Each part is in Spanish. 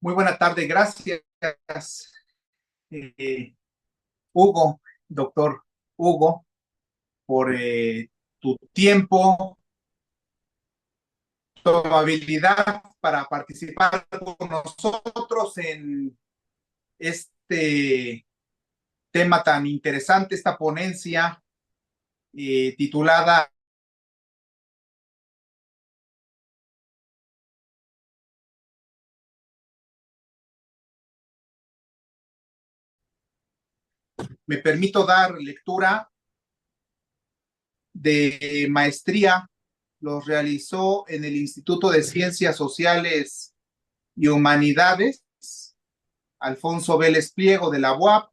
Muy buena tarde, gracias, eh, Hugo, doctor Hugo, por tu tiempo, tu amabilidad para participar con nosotros en este tema tan interesante, esta ponencia titulada Me permito dar lectura de maestría. Los realizó en el Instituto de Ciencias Sociales y Humanidades, Alfonso Vélez Pliego de la UAP,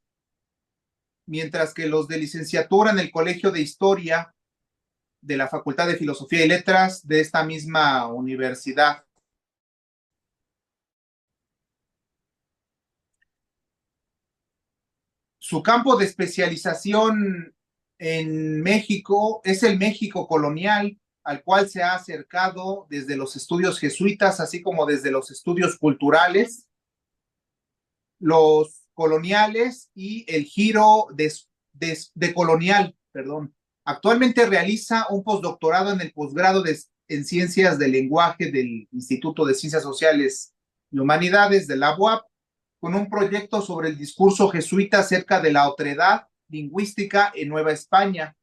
mientras que los de licenciatura en el Colegio de Historia de la Facultad de Filosofía y Letras de esta misma universidad. Su campo de especialización en México es el México colonial, al cual se ha acercado desde los estudios jesuitas, así como desde los estudios culturales, los coloniales y el giro de colonial, perdón. Actualmente realiza un postdoctorado en el posgrado en Ciencias del Lenguaje del Instituto de Ciencias Sociales y Humanidades de la UAP, con un proyecto sobre el discurso jesuita acerca de la otredad lingüística en Nueva España.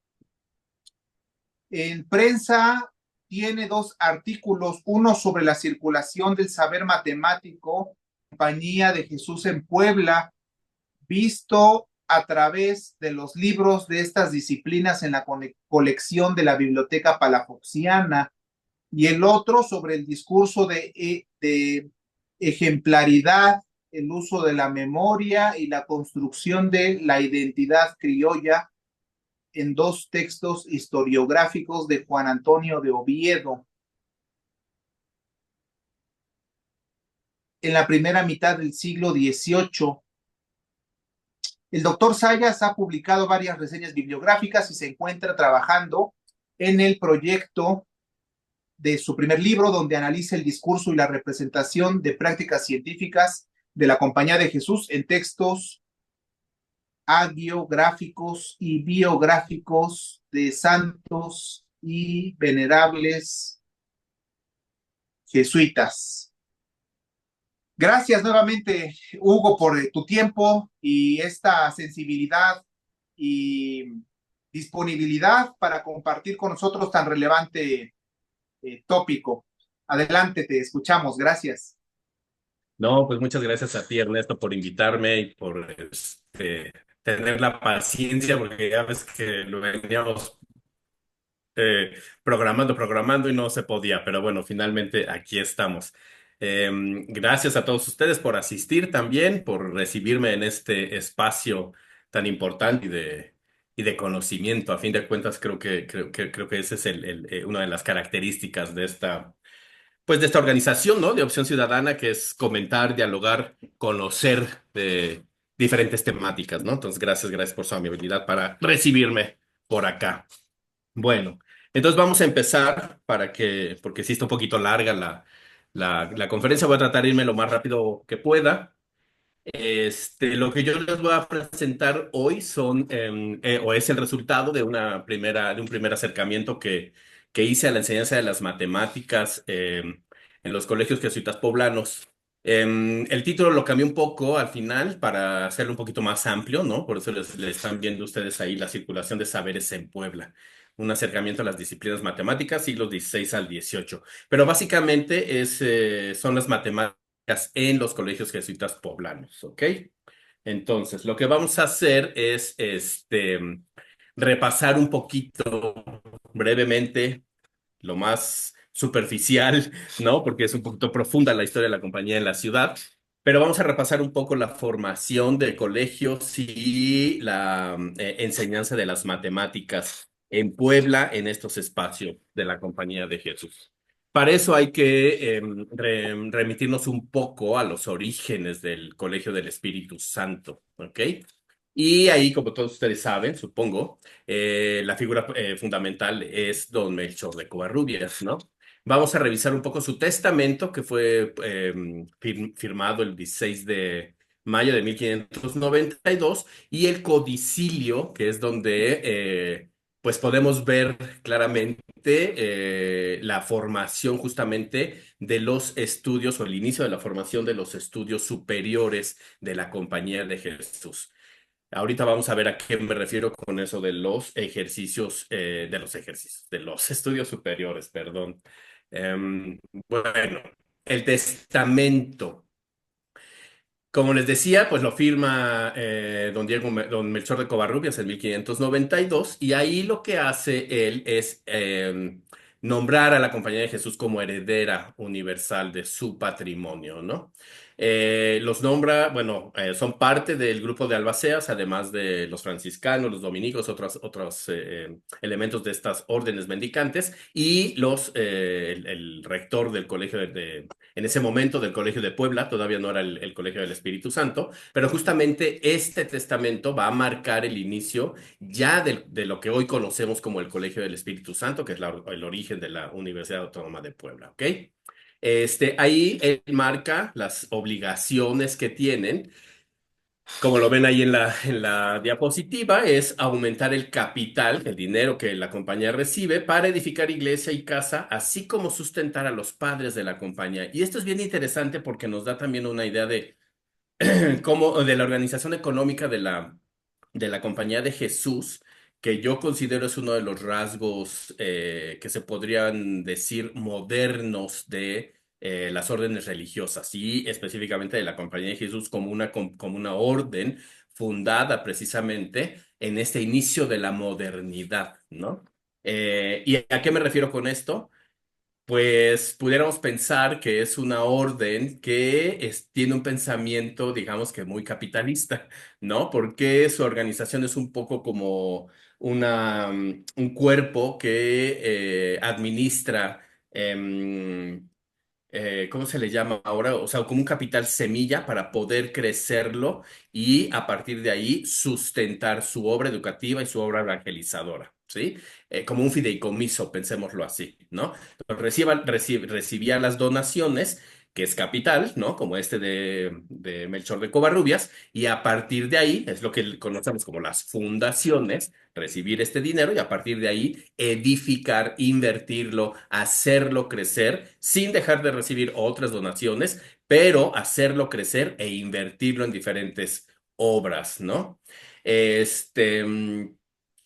En prensa tiene dos artículos, uno sobre la circulación del saber matemático, Compañía de Jesús en Puebla, visto a través de los libros de estas disciplinas en la colección de la Biblioteca Palafoxiana, y el otro sobre el discurso de ejemplaridad, el uso de la memoria y la construcción de la identidad criolla, en dos textos historiográficos de Juan Antonio de Oviedo. En la primera mitad del siglo XVIII, el doctor Sayas ha publicado varias reseñas bibliográficas y se encuentra trabajando en el proyecto de su primer libro, donde analiza el discurso y la representación de prácticas científicas de la Compañía de Jesús en textos hagiográficos y biográficos de santos y venerables jesuitas. Gracias nuevamente, Hugo, por tu tiempo y esta sensibilidad y disponibilidad para compartir con nosotros tan relevante tópico. Adelante, te escuchamos. Gracias. No, pues muchas gracias a ti, Ernesto, por invitarme y por tener la paciencia, porque ya ves que lo veníamos programando y no se podía, pero bueno, finalmente aquí estamos. Gracias a todos ustedes por asistir también, por recibirme en este espacio tan importante y de conocimiento. A fin de cuentas, creo que ese es una de las características de esta organización, ¿no? De Opción Ciudadana, que es comentar, dialogar, conocer de diferentes temáticas, ¿no? Entonces, gracias por su amabilidad para recibirme por acá. Bueno, entonces vamos a empezar porque sí está un poquito larga la conferencia, voy a tratar de irme lo más rápido que pueda. Lo que yo les voy a presentar hoy o es el resultado de un primer acercamiento que hice a la enseñanza de las matemáticas en los colegios jesuitas poblanos. El título lo cambié un poco al final para hacerlo un poquito más amplio, ¿no? Por eso les están viendo ustedes ahí la circulación de saberes en Puebla. Un acercamiento a las disciplinas matemáticas, siglos XVI al XVIII. Pero básicamente son las matemáticas en los colegios jesuitas poblanos, ¿ok? Entonces, lo que vamos a hacer es repasar un poquito brevemente, lo más superficial, ¿no? Porque es un poquito profunda la historia de la compañía en la ciudad, pero vamos a repasar un poco la formación de colegios y la enseñanza de las matemáticas en Puebla, en estos espacios de la Compañía de Jesús. Para eso hay que remitirnos un poco a los orígenes del Colegio del Espíritu Santo, ¿ok? Y ahí, como todos ustedes saben, supongo, la figura fundamental es don Melchor de Covarrubias, ¿no? Vamos a revisar un poco su testamento, que fue firmado el 16 de mayo de 1592, y el codicilio, que es donde pues podemos ver claramente la formación justamente de los estudios o el inicio de la formación de los estudios superiores de la Compañía de Jesús. Ahorita vamos a ver a qué me refiero con eso de los ejercicios, de los estudios superiores, perdón. Bueno, el testamento. Como les decía, pues lo firma don Melchor de Covarrubias en 1592 y ahí lo que hace él es nombrar a la Compañía de Jesús como heredera universal de su patrimonio, ¿no? Los nombra, bueno, son parte del grupo de albaceas, además de los franciscanos, los dominicos, otros elementos de estas órdenes mendicantes y el rector del colegio en ese momento del Colegio de Puebla, todavía no era el Colegio del Espíritu Santo, pero justamente este testamento va a marcar el inicio ya de lo que hoy conocemos como el Colegio del Espíritu Santo, que es el origen de la Universidad Autónoma de Puebla, ¿ok? Ahí él marca las obligaciones que tienen, como lo ven ahí en la diapositiva, es aumentar el capital, el dinero que la compañía recibe para edificar iglesia y casa, así como sustentar a los padres de la compañía. Y esto es bien interesante porque nos da también una idea de cómo, de la organización económica de la Compañía de Jesús, que yo considero es uno de los rasgos que se podrían decir modernos de las órdenes religiosas y específicamente de la Compañía de Jesús como como una orden fundada precisamente en este inicio de la modernidad, ¿no? ¿Y a qué me refiero con esto? Pues pudiéramos pensar que es una orden que tiene un pensamiento, digamos que muy capitalista, ¿no? Porque su organización es un poco como un cuerpo que administra ¿cómo se le llama ahora? O sea, como un capital semilla para poder crecerlo y a partir de ahí sustentar su obra educativa y su obra evangelizadora, ¿sí? Como un fideicomiso, pensémoslo así, ¿no? Recibía las donaciones, que es capital, ¿no? Como de Melchor de Covarrubias, y a partir de ahí, es lo que conocemos como las fundaciones, recibir este dinero y a partir de ahí edificar, invertirlo, hacerlo crecer sin dejar de recibir otras donaciones, pero hacerlo crecer e invertirlo en diferentes obras, ¿no? Este, mm,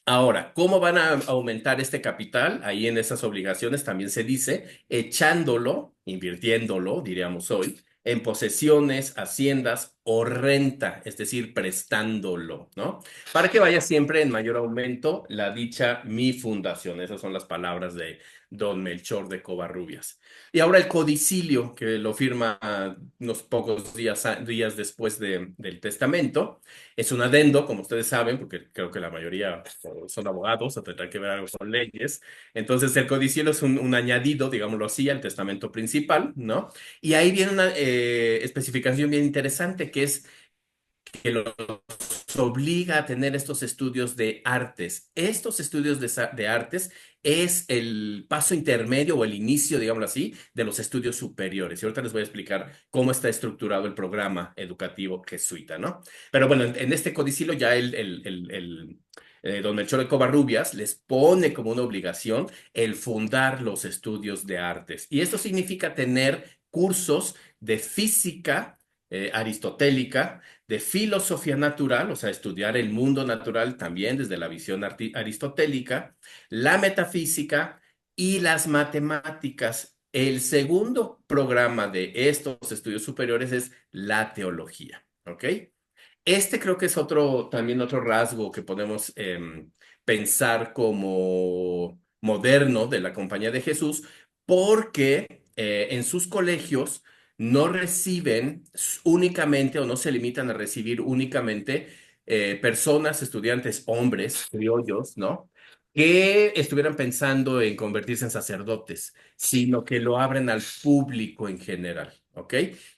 Ahora, ¿cómo van a aumentar este capital? Ahí en esas obligaciones también se dice echándolo, invirtiéndolo, diríamos hoy, en posesiones, haciendas o renta, es decir, prestándolo, ¿no? Para que vaya siempre en mayor aumento la dicha mi fundación. Esas son las palabras de don Melchor de Covarrubias. Y ahora el codicilio, que lo firma unos pocos días después del testamento. Es un adendo, como ustedes saben, porque creo que la mayoría son abogados o tendrán que ver algo con leyes. Entonces, el codicilo es un añadido, digámoslo así, al testamento principal, ¿no? Y ahí viene una especificación bien interesante, que es que los obliga a tener estos estudios de artes. Estos estudios de artes es el paso intermedio o el inicio, digámoslo así, de los estudios superiores. Y ahorita les voy a explicar cómo está estructurado el programa educativo jesuita, ¿no? Pero bueno, en este codicilo ya don Melchor de Covarrubias les pone como una obligación el fundar los estudios de artes. Y esto significa tener cursos de física aristotélica, de filosofía natural, o sea, estudiar el mundo natural también desde la visión aristotélica, la metafísica y las matemáticas. El segundo programa de estos estudios superiores es la teología, ¿ok? Este creo que es también otro rasgo que podemos pensar como moderno de la Compañía de Jesús, porque en sus colegios no reciben únicamente o no se limitan a recibir únicamente personas, estudiantes, hombres, criollos, ¿no? Que estuvieran pensando en convertirse en sacerdotes, sino que lo abren al público en general, ¿ok?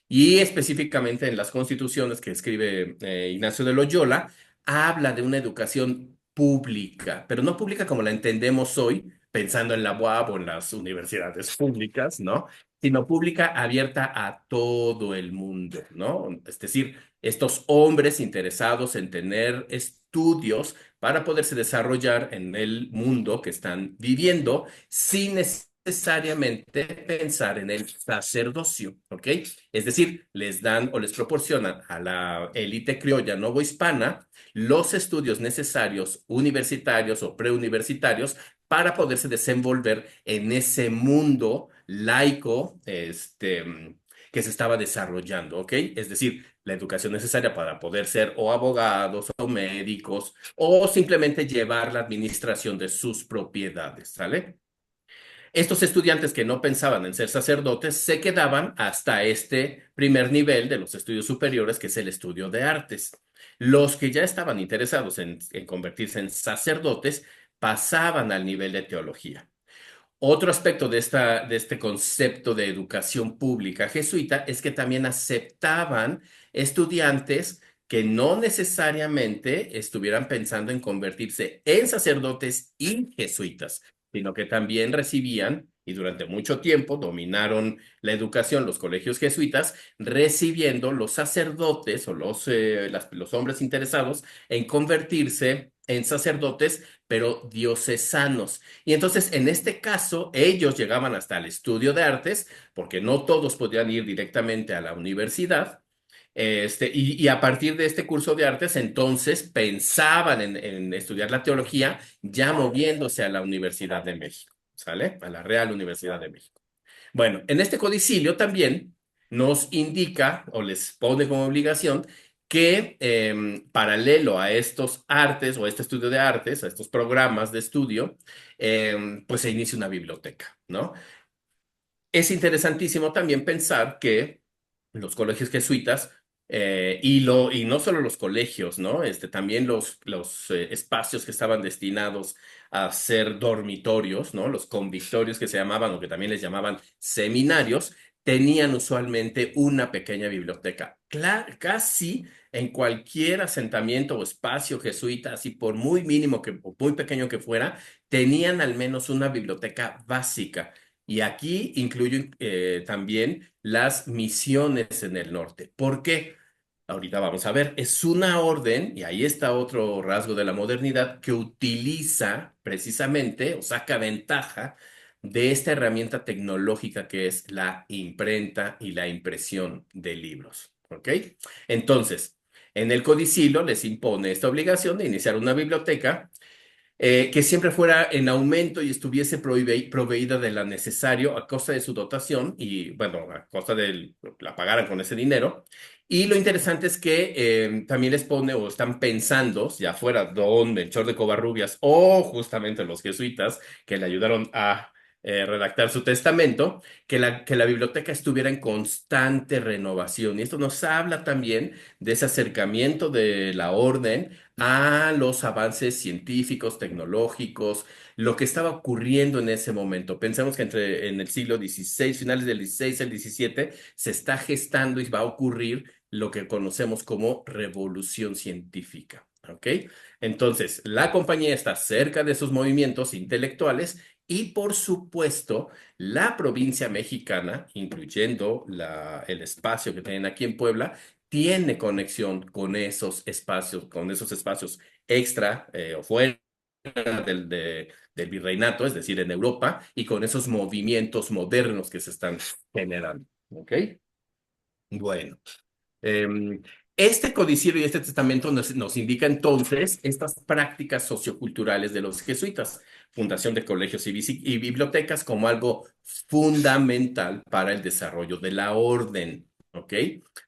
Y específicamente en las constituciones que escribe Ignacio de Loyola, habla de una educación pública, pero no pública como la entendemos hoy, pensando en la UAP o en las universidades públicas, ¿no? Sino pública abierta a todo el mundo, ¿no? Es decir, estos hombres interesados en tener estudios para poderse desarrollar en el mundo que están viviendo sin necesariamente pensar en el sacerdocio, ¿ok? Es decir, les dan o les proporcionan a la élite criolla novohispana los estudios necesarios universitarios o preuniversitarios para poderse desenvolver en ese mundo laico, que se estaba desarrollando, ¿ok? Es decir, la educación necesaria para poder ser o abogados o médicos o simplemente llevar la administración de sus propiedades, ¿sale? Estos estudiantes que no pensaban en ser sacerdotes se quedaban hasta este primer nivel de los estudios superiores, que es el estudio de artes. Los que ya estaban interesados en convertirse en sacerdotes pasaban al nivel de teología. Otro aspecto de este concepto de educación pública jesuita es que también aceptaban estudiantes que no necesariamente estuvieran pensando en convertirse en sacerdotes y jesuitas, sino que también recibían, y durante mucho tiempo dominaron la educación los colegios jesuitas, recibiendo los sacerdotes o los hombres interesados en convertirse en sacerdotes, pero diocesanos. Y entonces, en este caso, ellos llegaban hasta el estudio de artes, porque no todos podían ir directamente a la universidad. Y a partir de este curso de artes, entonces pensaban en estudiar la teología, ya moviéndose a la Universidad de México, ¿sale? A la Real Universidad de México. Bueno, en este codicilio también nos indica o les pone como obligación que paralelo a estos artes o a este estudio de artes, a estos programas de estudio, pues se inicia una biblioteca, ¿no? Es interesantísimo también pensar que los colegios jesuitas, y no solo los colegios, ¿no? También los espacios que estaban destinados a ser dormitorios, ¿no? Los convictorios que se llamaban o que también les llamaban seminarios, tenían usualmente una pequeña biblioteca. Casi en cualquier asentamiento o espacio jesuita, así por muy mínimo o muy pequeño que fuera, tenían al menos una biblioteca básica. Y aquí incluyo también las misiones en el norte. ¿Por qué? Ahorita vamos a ver, es una orden, y ahí está otro rasgo de la modernidad, que utiliza precisamente o saca ventaja de esta herramienta tecnológica que es la imprenta y la impresión de libros. ¿Ok? Entonces, en el codicilo les impone esta obligación de iniciar una biblioteca que siempre fuera en aumento y estuviese proveída de la necesario a costa de su dotación y, bueno, a costa de la pagaran con ese dinero. Y lo interesante es que también les pone o están pensando, ya fuera Don Melchor de Covarrubias o justamente los jesuitas que le ayudaron a redactar su testamento, que la biblioteca estuviera en constante renovación. Y esto nos habla también de ese acercamiento de la orden a los avances científicos, tecnológicos, lo que estaba ocurriendo en ese momento. Pensemos que en el siglo XVI, finales del XVI al XVII, se está gestando y va a ocurrir lo que conocemos como revolución científica. ¿Ok? Entonces, la compañía está cerca de esos movimientos intelectuales y, por supuesto, la provincia mexicana, incluyendo el espacio que tienen aquí en Puebla, tiene conexión con esos espacios extra o fuera del virreinato, es decir, en Europa, y con esos movimientos modernos que se están generando. ¿Ok? Bueno. Eh, este codicillo y este testamento nos indica entonces estas prácticas socioculturales de los jesuitas, fundación de colegios y bibliotecas como algo fundamental para el desarrollo de la orden. ¿Ok?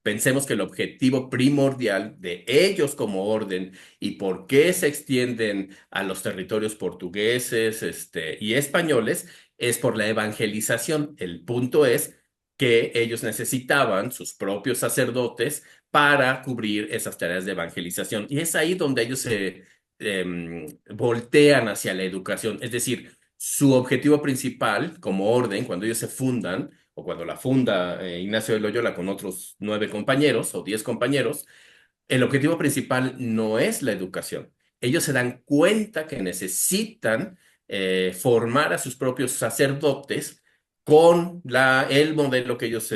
Pensemos que el objetivo primordial de ellos como orden y por qué se extienden a los territorios portugueses, y españoles es por la evangelización. El punto es que ellos necesitaban sus propios sacerdotes para cubrir esas tareas de evangelización. Y es ahí donde ellos se voltean hacia la educación. Es decir, su objetivo principal como orden, cuando ellos se fundan, o cuando la funda Ignacio de Loyola con otros 9 compañeros o 10 compañeros, el objetivo principal no es la educación. Ellos se dan cuenta que necesitan formar a sus propios sacerdotes con el modelo que ellos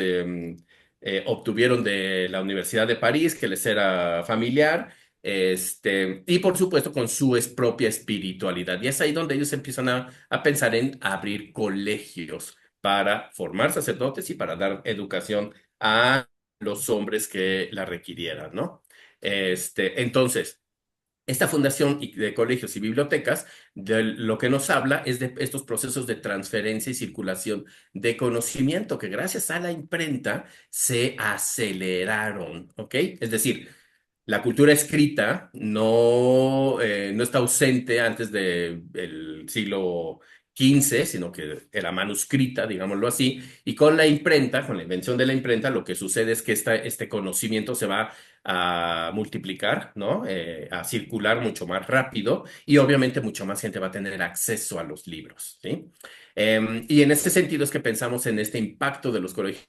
obtuvieron de la Universidad de París, que les era familiar, y por supuesto con su propia espiritualidad. Y es ahí donde ellos empiezan a pensar en abrir colegios para formar sacerdotes y para dar educación a los hombres que la requirieran, ¿no? Entonces, esta fundación de colegios y bibliotecas, de lo que nos habla es de estos procesos de transferencia y circulación de conocimiento que gracias a la imprenta se aceleraron, ¿ok? Es decir, la cultura escrita no está ausente antes del siglo XV, sino que era manuscrita, digámoslo así, y con la imprenta, con la invención de la imprenta, lo que sucede es que este conocimiento se va a multiplicar, ¿no? A circular mucho más rápido y obviamente mucha más gente va a tener acceso a los libros, ¿sí? Y en este sentido es que pensamos en este impacto de los colegios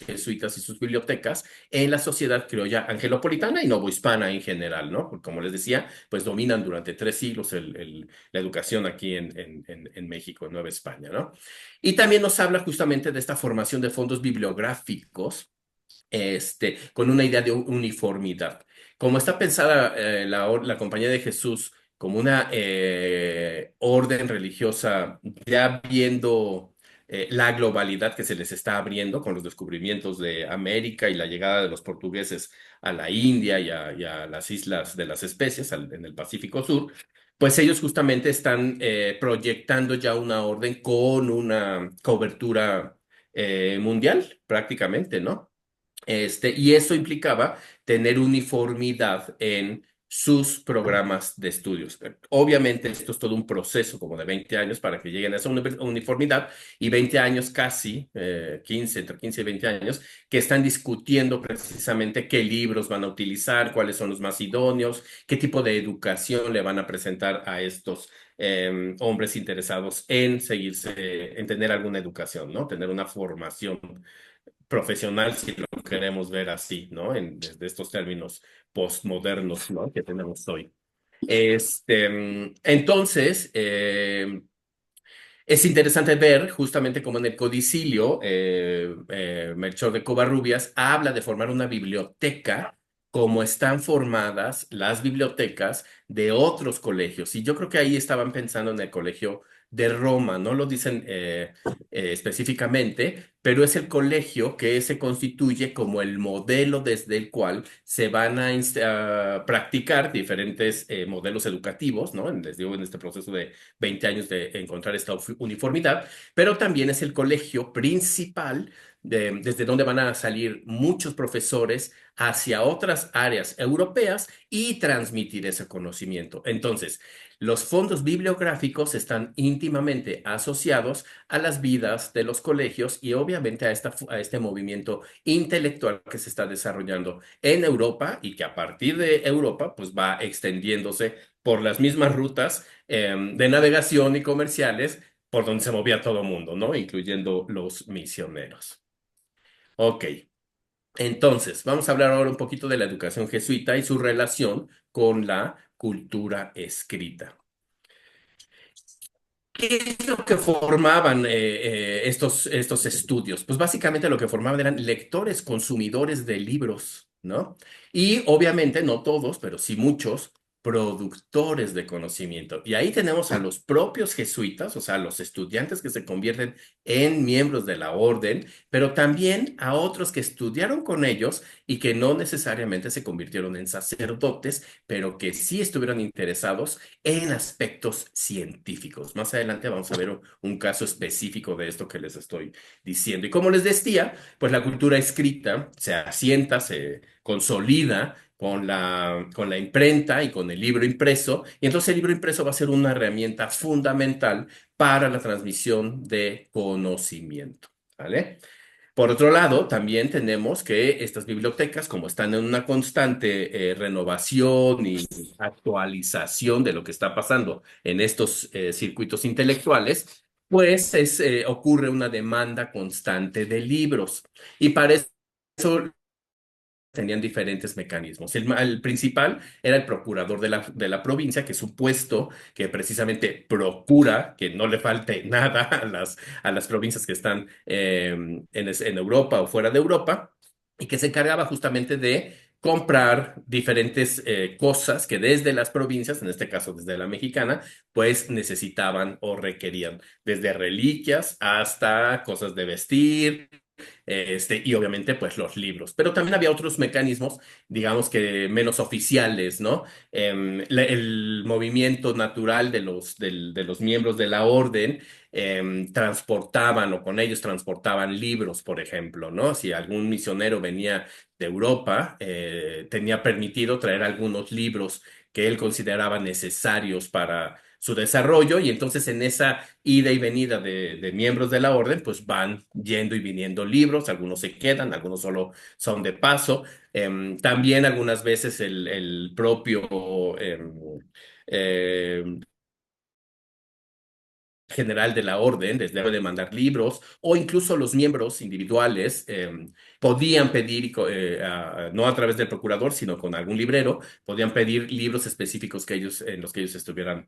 jesuitas y sus bibliotecas en la sociedad criolla angelopolitana y novohispana en general, ¿no? Porque como les decía, pues dominan durante 3 siglos la educación aquí en México, en Nueva España, ¿no? Y también nos habla justamente de esta formación de fondos bibliográficos con una idea de uniformidad. Como está pensada la Compañía de Jesús como una orden religiosa, ya viendo la globalidad que se les está abriendo con los descubrimientos de América y la llegada de los portugueses a la India y a las islas de las especies en el Pacífico Sur, pues ellos justamente están proyectando ya una orden con una cobertura mundial prácticamente, ¿no? Y eso implicaba tener uniformidad en sus programas de estudios. Obviamente, esto es todo un proceso como de 20 años para que lleguen a esa uniformidad y 20 años casi, 15, entre 15 y 20 años, que están discutiendo precisamente qué libros van a utilizar, cuáles son los más idóneos, qué tipo de educación le van a presentar a estos hombres interesados en seguirse, en tener alguna educación, ¿no? Tener una formación profesional, si lo queremos ver así, ¿no? Desde estos términos postmodernos, ¿no? Que tenemos hoy. Entonces, es interesante ver justamente como en el codicilio, Melchor de Covarrubias habla de formar una biblioteca como están formadas las bibliotecas de otros colegios. Y yo creo que ahí estaban pensando en el colegio de Roma, no lo dicen específicamente, pero es el colegio que se constituye como el modelo desde el cual se van a practicar diferentes modelos educativos, ¿no? Les digo, en este proceso de 20 años de encontrar esta uniformidad, pero también es el colegio principal desde donde van a salir muchos profesores hacia otras áreas europeas y transmitir ese conocimiento. Entonces, los fondos bibliográficos están íntimamente asociados a las vidas de los colegios y obviamente a este movimiento intelectual que se está desarrollando en Europa y que a partir de Europa pues va extendiéndose por las mismas rutas de navegación y comerciales por donde se movía todo el mundo, ¿no? Incluyendo los misioneros. Ok, entonces vamos a hablar ahora un poquito de la educación jesuita y su relación con la cultura escrita. ¿Qué es lo que formaban estos estudios? Pues básicamente lo que formaban eran lectores, consumidores de libros, ¿no? Y obviamente no todos, pero sí muchos productores de conocimiento. Y ahí tenemos a los propios jesuitas, o sea, los estudiantes que se convierten en miembros de la orden, pero también a otros que estudiaron con ellos y que no necesariamente se convirtieron en sacerdotes, pero que sí estuvieron interesados en aspectos científicos. Más adelante vamos a ver un caso específico de esto que les estoy diciendo. Y como les decía, pues la cultura escrita se asienta, se consolida con la imprenta y con el libro impreso, y entonces el libro impreso va a ser una herramienta fundamental para la transmisión de conocimiento, ¿vale? Por otro lado, también tenemos que estas bibliotecas, como están en una constante renovación y actualización de lo que está pasando en estos circuitos intelectuales, pues ocurre una demanda constante de libros. Y para eso tenían diferentes mecanismos. El principal era el procurador de la provincia, que es un puesto que precisamente procura que no le falte nada a las provincias que están en Europa o fuera de Europa, y que se encargaba justamente de comprar diferentes cosas que desde las provincias, en este caso desde la mexicana, pues necesitaban o requerían, desde reliquias hasta cosas de vestir, y obviamente pues los libros. Pero también había otros mecanismos, digamos que menos oficiales, ¿no? El movimiento natural de los miembros de la orden transportaban o con ellos transportaban libros, por ejemplo, ¿no? Si algún misionero venía de Europa, tenía permitido traer algunos libros que él consideraba necesarios para su desarrollo, y entonces en esa ida y venida de miembros de la orden, pues van yendo y viniendo libros, algunos se quedan, algunos solo son de paso. También algunas veces el propio em, general de la orden les debe de mandar libros, o incluso los miembros individuales podían pedir, no a través del procurador, sino con algún librero, podían pedir libros específicos que ellos, en los que ellos estuvieran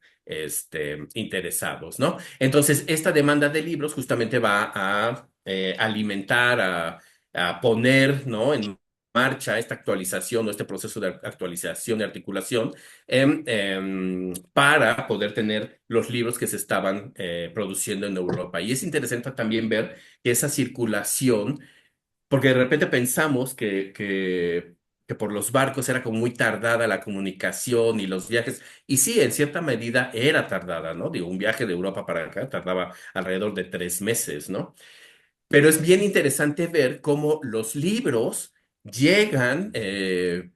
interesados, ¿no? Entonces, esta demanda de libros justamente va a alimentar, a poner, ¿no? En marcha esta actualización o este proceso de actualización y articulación para poder tener los libros que se estaban produciendo en Europa. Y es interesante también ver que esa circulación, porque de repente pensamos que por los barcos era como muy tardada la comunicación y los viajes, y sí, en cierta medida era tardada, ¿no? Digo, un viaje de Europa para acá tardaba alrededor de 3 meses, ¿no? Pero es bien interesante ver cómo los libros llegan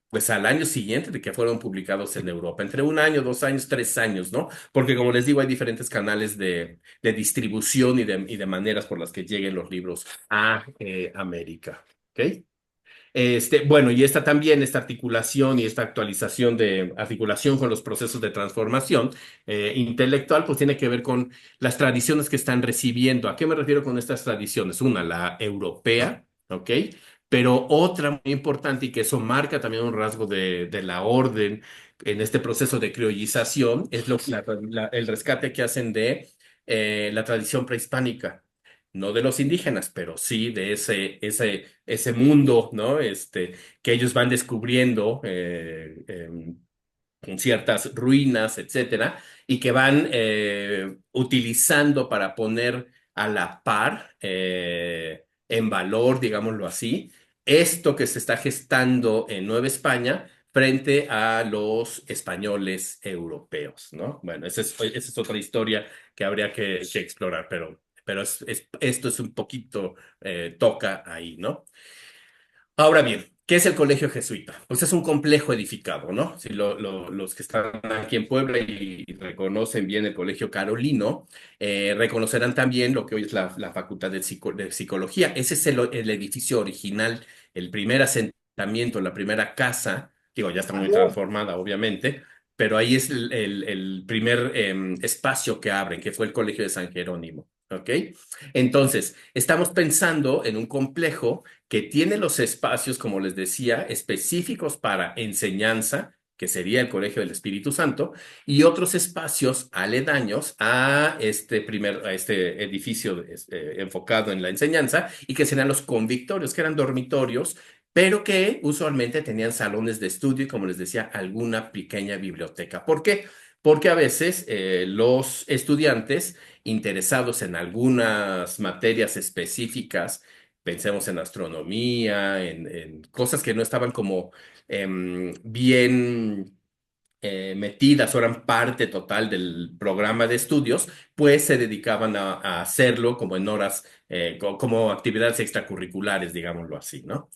pues al año siguiente de que fueron publicados en Europa, entre 1 año, 2 años, 3 años, ¿no? Porque como les digo, hay diferentes canales de distribución y de maneras por las que lleguen los libros a América. ¿Ok? Bueno, y esta también, esta articulación y esta actualización de articulación con los procesos de transformación intelectual, pues tiene que ver con las tradiciones que están recibiendo. ¿A qué me refiero con estas tradiciones? Una, la europea, ¿ok? Pero otra muy importante y que eso marca también un rasgo de la orden en este proceso de criollización, es el rescate que hacen de la tradición prehispánica, no de los indígenas, pero sí de ese mundo, ¿no? Que ellos van descubriendo con ciertas ruinas, etcétera, y que van utilizando para poner a la par, en valor, digámoslo así, esto que se está gestando en Nueva España frente a los españoles europeos, ¿no? Bueno, esa es otra historia que habría que explorar, pero esto es un poquito, toca ahí, ¿no? Ahora bien, ¿qué es el colegio jesuita? Pues es un complejo edificado, ¿no? Si los que están aquí en Puebla y reconocen bien el colegio carolino, reconocerán también lo que hoy es la Facultad de Psicología. Ese es el edificio original, el primer asentamiento, la primera casa, digo, ya está muy transformada, obviamente, pero ahí es el primer espacio que abren, que fue el colegio de San Jerónimo. ¿Ok? Entonces, estamos pensando en un complejo que tiene los espacios, como les decía, específicos para enseñanza, que sería el Colegio del Espíritu Santo, y otros espacios aledaños a este edificio enfocado en la enseñanza, y que serían los convictorios, que eran dormitorios, pero que usualmente tenían salones de estudio y, como les decía, alguna pequeña biblioteca. ¿Por qué? Porque a veces los estudiantes interesados en algunas materias específicas, pensemos en astronomía, en cosas que no estaban como bien metidas o eran parte total del programa de estudios, pues se dedicaban a hacerlo como en horas, como actividades extracurriculares, digámoslo así, ¿no?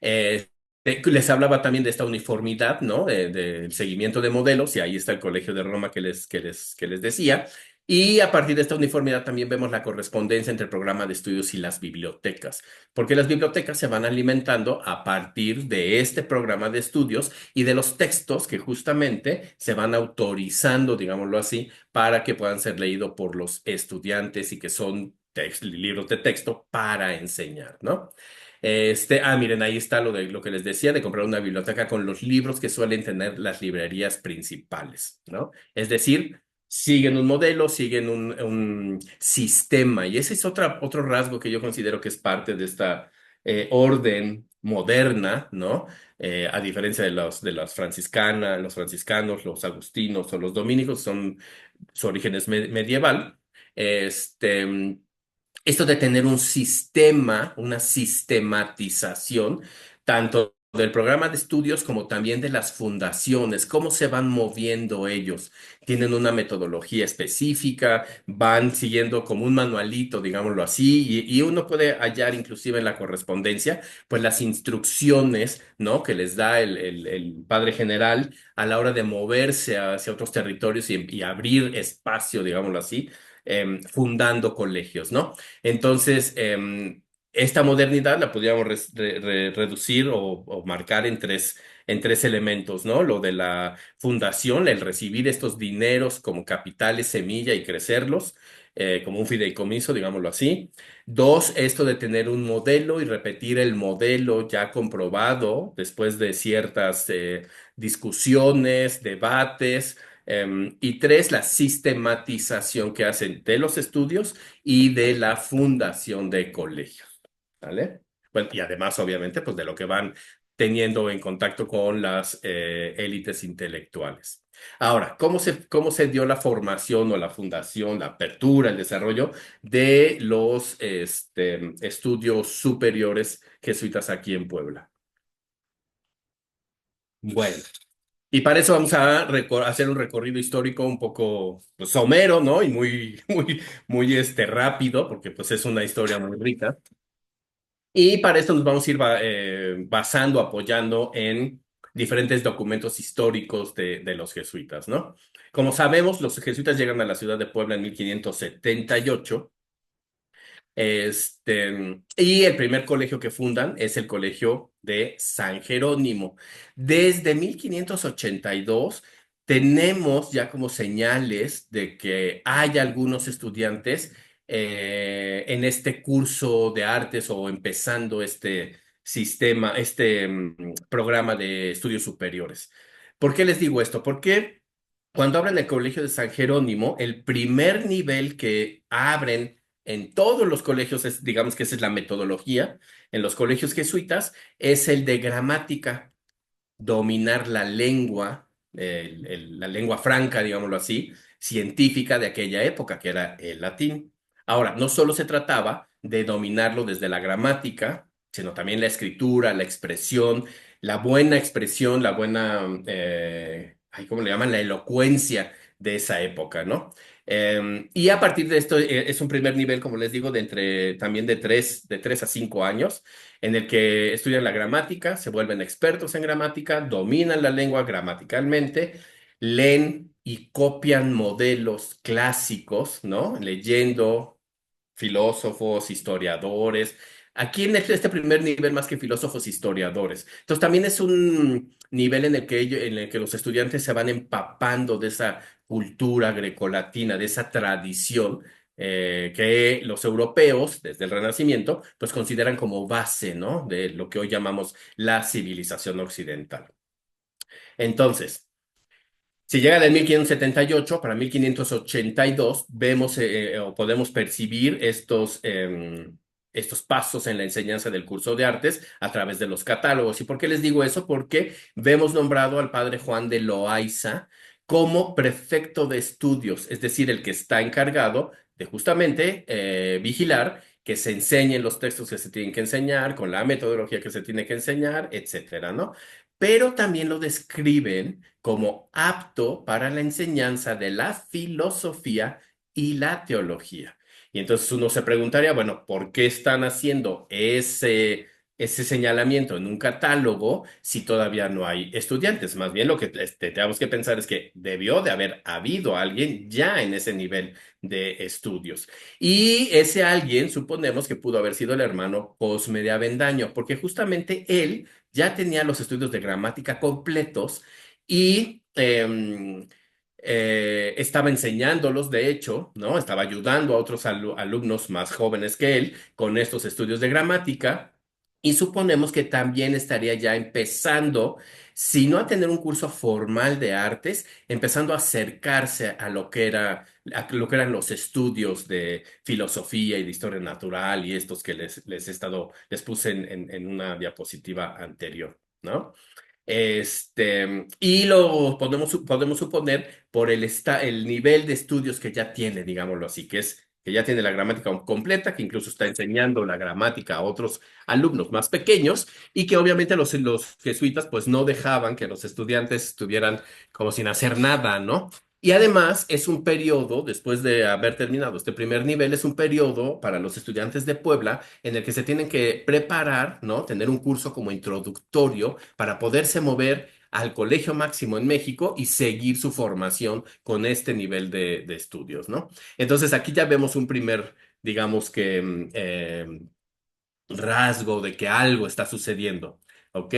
Eh, Les hablaba también de esta uniformidad, ¿no? Del seguimiento de modelos, y ahí está el Colegio de Roma que les decía. Y a partir de esta uniformidad también vemos la correspondencia entre el programa de estudios y las bibliotecas, porque las bibliotecas se van alimentando a partir de este programa de estudios y de los textos que justamente se van autorizando, digámoslo así, para que puedan ser leídos por los estudiantes y que son libros de texto para enseñar, ¿no? Miren, ahí está lo de lo que les decía, de comprar una biblioteca con los libros que suelen tener las librerías principales, ¿no? Es decir, siguen un modelo, siguen un sistema, y ese es otro rasgo que yo considero que es parte de esta orden moderna, ¿no? A diferencia de los franciscanas, los franciscanos, los agustinos o los dominicos, son su origen es medieval. Este, Esto de tener un sistema, una sistematización, tanto del programa de estudios como también de las fundaciones, cómo se van moviendo ellos. Tienen una metodología específica, van siguiendo como un manualito, digámoslo así, y uno puede hallar inclusive en la correspondencia, pues las instrucciones, ¿no? Que les da el padre general a la hora de moverse hacia otros territorios y abrir espacio, digámoslo así, fundando colegios, ¿no? Entonces, esta modernidad la podríamos reducir o marcar en tres elementos, ¿no? Lo de la fundación, el recibir estos dineros como capitales, semilla y crecerlos, como un fideicomiso, digámoslo así. Dos, esto de tener un modelo y repetir el modelo ya comprobado después de ciertas discusiones, debates. Y tres, la sistematización que hacen de los estudios y de la fundación de colegios, ¿vale? Bueno, y además, obviamente, pues de lo que van teniendo en contacto con las élites intelectuales. Ahora, cómo se dio la formación o la fundación, la apertura, el desarrollo de los estudios superiores jesuitas aquí en Puebla? Bueno. Y para eso vamos a hacer un recorrido histórico un poco, pues, somero, ¿no? Y muy rápido, porque pues es una historia muy rica. Y para esto nos vamos a ir basando, apoyando en diferentes documentos históricos de los jesuitas, ¿no? Como sabemos, los jesuitas llegan a la ciudad de Puebla en 1578. Y el primer colegio que fundan es el Colegio de San Jerónimo. Desde 1582 tenemos ya como señales de que hay algunos estudiantes en este curso de artes o empezando este sistema, programa de estudios superiores. ¿Por qué les digo esto? Porque cuando abren el Colegio de San Jerónimo, el primer nivel que abren en todos los colegios, digamos que esa es la metodología, en los colegios jesuitas, es el de gramática, dominar la lengua, la lengua franca, digámoslo así, científica de aquella época, que era el latín. Ahora, no solo se trataba de dominarlo desde la gramática, sino también la escritura, la expresión, la buena expresión, la buena, ay, ¿cómo le llaman? La elocuencia de esa época, ¿no? Y a partir de esto es un primer nivel, como les digo, también de 3 a 5 años en el que estudian la gramática, se vuelven expertos en gramática, dominan la lengua gramaticalmente, leen y copian modelos clásicos, ¿no? Leyendo filósofos, historiadores. Aquí en este primer nivel, más que filósofos, historiadores. Entonces, también es un nivel en el que los estudiantes se van empapando de esa cultura grecolatina, de esa tradición que los europeos, desde el Renacimiento, pues consideran como base, ¿no? De lo que hoy llamamos la civilización occidental. Entonces, si llega del 1578 para 1582, vemos o podemos percibir estos pasos en la enseñanza del curso de artes a través de los catálogos. ¿Y por qué les digo eso? Porque vemos nombrado al padre Juan de Loaiza como prefecto de estudios, es decir, el que está encargado de justamente vigilar que se enseñen los textos que se tienen que enseñar, con la metodología que se tiene que enseñar, etcétera, ¿no? Pero también lo describen como apto para la enseñanza de la filosofía y la teología. Y entonces uno se preguntaría, bueno, ¿por qué están haciendo ese señalamiento en un catálogo si todavía no hay estudiantes? Más bien lo que tenemos que pensar es que debió de haber habido alguien ya en ese nivel de estudios. Y ese alguien suponemos que pudo haber sido el hermano Cosme de Avendaño, porque justamente él ya tenía los estudios de gramática completos y estaba enseñándolos, de hecho, ¿no? Estaba ayudando a otros alumnos más jóvenes que él con estos estudios de gramática. Y suponemos que también estaría ya empezando, si no a tener un curso formal de artes, empezando a acercarse a lo que a lo que eran los estudios de filosofía y de historia natural y estos que les puse en una diapositiva anterior, ¿no? Y lo podemos suponer por el nivel de estudios que ya tiene, digámoslo así, que ya tiene la gramática completa, que incluso está enseñando la gramática a otros alumnos más pequeños, y que obviamente los jesuitas pues no dejaban que los estudiantes estuvieran como sin hacer nada, ¿no? Y además es un periodo, después de haber terminado este primer nivel, es un periodo para los estudiantes de Puebla en el que se tienen que preparar, ¿no? Tener un curso como introductorio para poderse mover al colegio máximo en México y seguir su formación con este nivel de estudios, ¿no? Entonces aquí ya vemos un primer, digamos que, rasgo de que algo está sucediendo, ¿ok?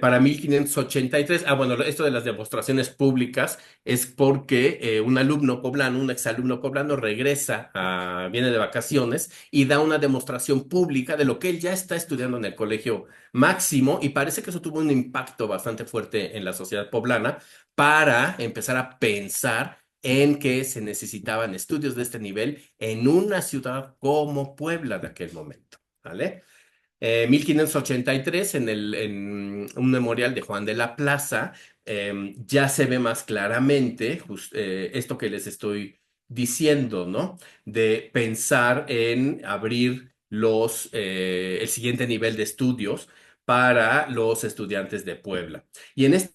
Para 1583, bueno, esto de las demostraciones públicas es porque un alumno poblano, un exalumno poblano viene de vacaciones y da una demostración pública de lo que él ya está estudiando en el colegio máximo, y parece que eso tuvo un impacto bastante fuerte en la sociedad poblana para empezar a pensar en que se necesitaban estudios de este nivel en una ciudad como Puebla de aquel momento. ¿Vale? 1583, en un memorial de Juan de la Plaza, ya se ve más claramente esto que les estoy diciendo, ¿no? De pensar en abrir el siguiente nivel de estudios para los estudiantes de Puebla. Y en este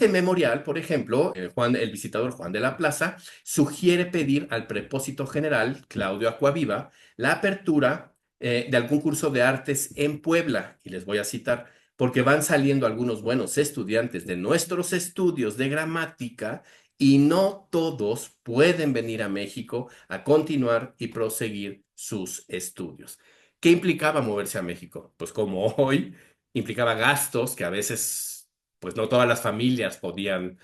memorial, por ejemplo, el visitador Juan de la Plaza sugiere pedir al prepósito general, Claudio Acuaviva, la apertura de algún curso de artes en Puebla. Y les voy a citar, porque van saliendo algunos buenos estudiantes de nuestros estudios de gramática y no todos pueden venir a México a continuar y proseguir sus estudios. ¿Qué implicaba moverse a México? Pues como hoy implicaba gastos que a veces pues no todas las familias podían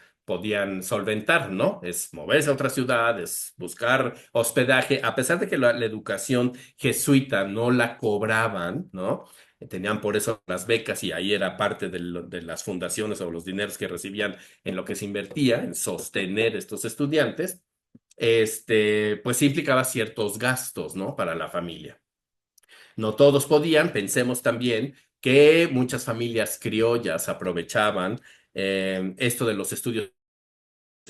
solventar, ¿no? Es moverse a otra ciudad, es buscar hospedaje, a pesar de que la educación jesuita no la cobraban, ¿no? Tenían por eso las becas y ahí era parte de las fundaciones o los dineros que recibían en lo que se invertía en sostener estos estudiantes, pues sí implicaba ciertos gastos, ¿no? Para la familia. No todos podían, pensemos también que muchas familias criollas aprovechaban esto de los estudios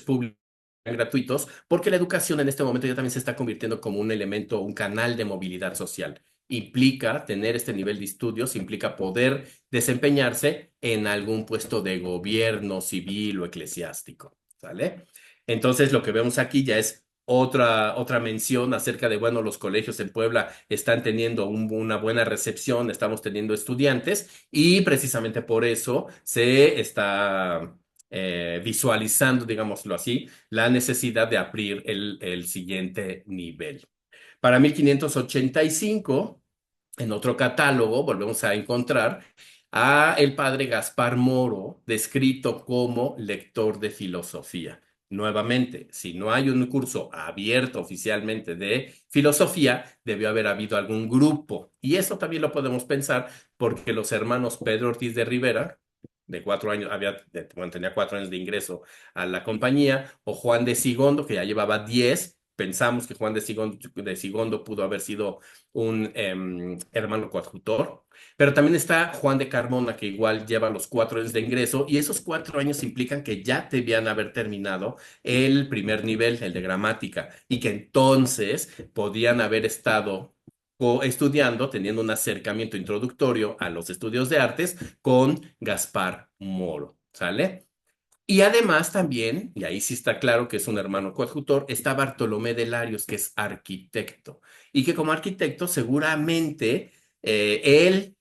públicos gratuitos, porque la educación en este momento ya también se está convirtiendo como un elemento, un canal de movilidad social. Implica tener este nivel de estudios, implica poder desempeñarse en algún puesto de gobierno civil o eclesiástico, ¿sale? Entonces, lo que vemos aquí ya es otra mención acerca de, bueno, los colegios en Puebla están teniendo una buena recepción, estamos teniendo estudiantes y precisamente por eso se está visualizando, digámoslo así, la necesidad de abrir el siguiente nivel. Para 1585, en otro catálogo, volvemos a encontrar a el padre Gaspar Moro, descrito como lector de filosofía. Nuevamente, si no hay un curso abierto oficialmente de filosofía, debió haber habido algún grupo. Y eso también lo podemos pensar porque los hermanos Pedro Ortiz de Rivera, de 4 años, bueno, tenía 4 años de ingreso a la compañía, o Juan de Sigondo, que ya llevaba 10. Pensamos que Juan de Sigondo pudo haber sido un hermano coadjutor, pero también está Juan de Carmona, que igual lleva los 4 años de ingreso, y esos 4 años implican que ya debían haber terminado el primer nivel, el de gramática, y que entonces podían haber estado estudiando, teniendo un acercamiento introductorio a los estudios de artes con Gaspar Moro, ¿sale? Y además también, y ahí sí está claro que es un hermano coadjutor, está Bartolomé de Larios, que es arquitecto, y que como arquitecto seguramente él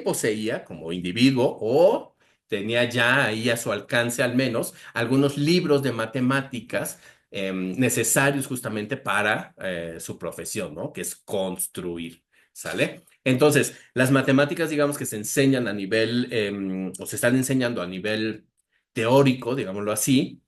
poseía como individuo o tenía ya ahí a su alcance al menos algunos libros de matemáticas necesarios justamente para su profesión, ¿no? Que es construir, ¿sale? Entonces, las matemáticas, digamos que se enseñan a nivel, o se están enseñando a nivel teórico, digámoslo así,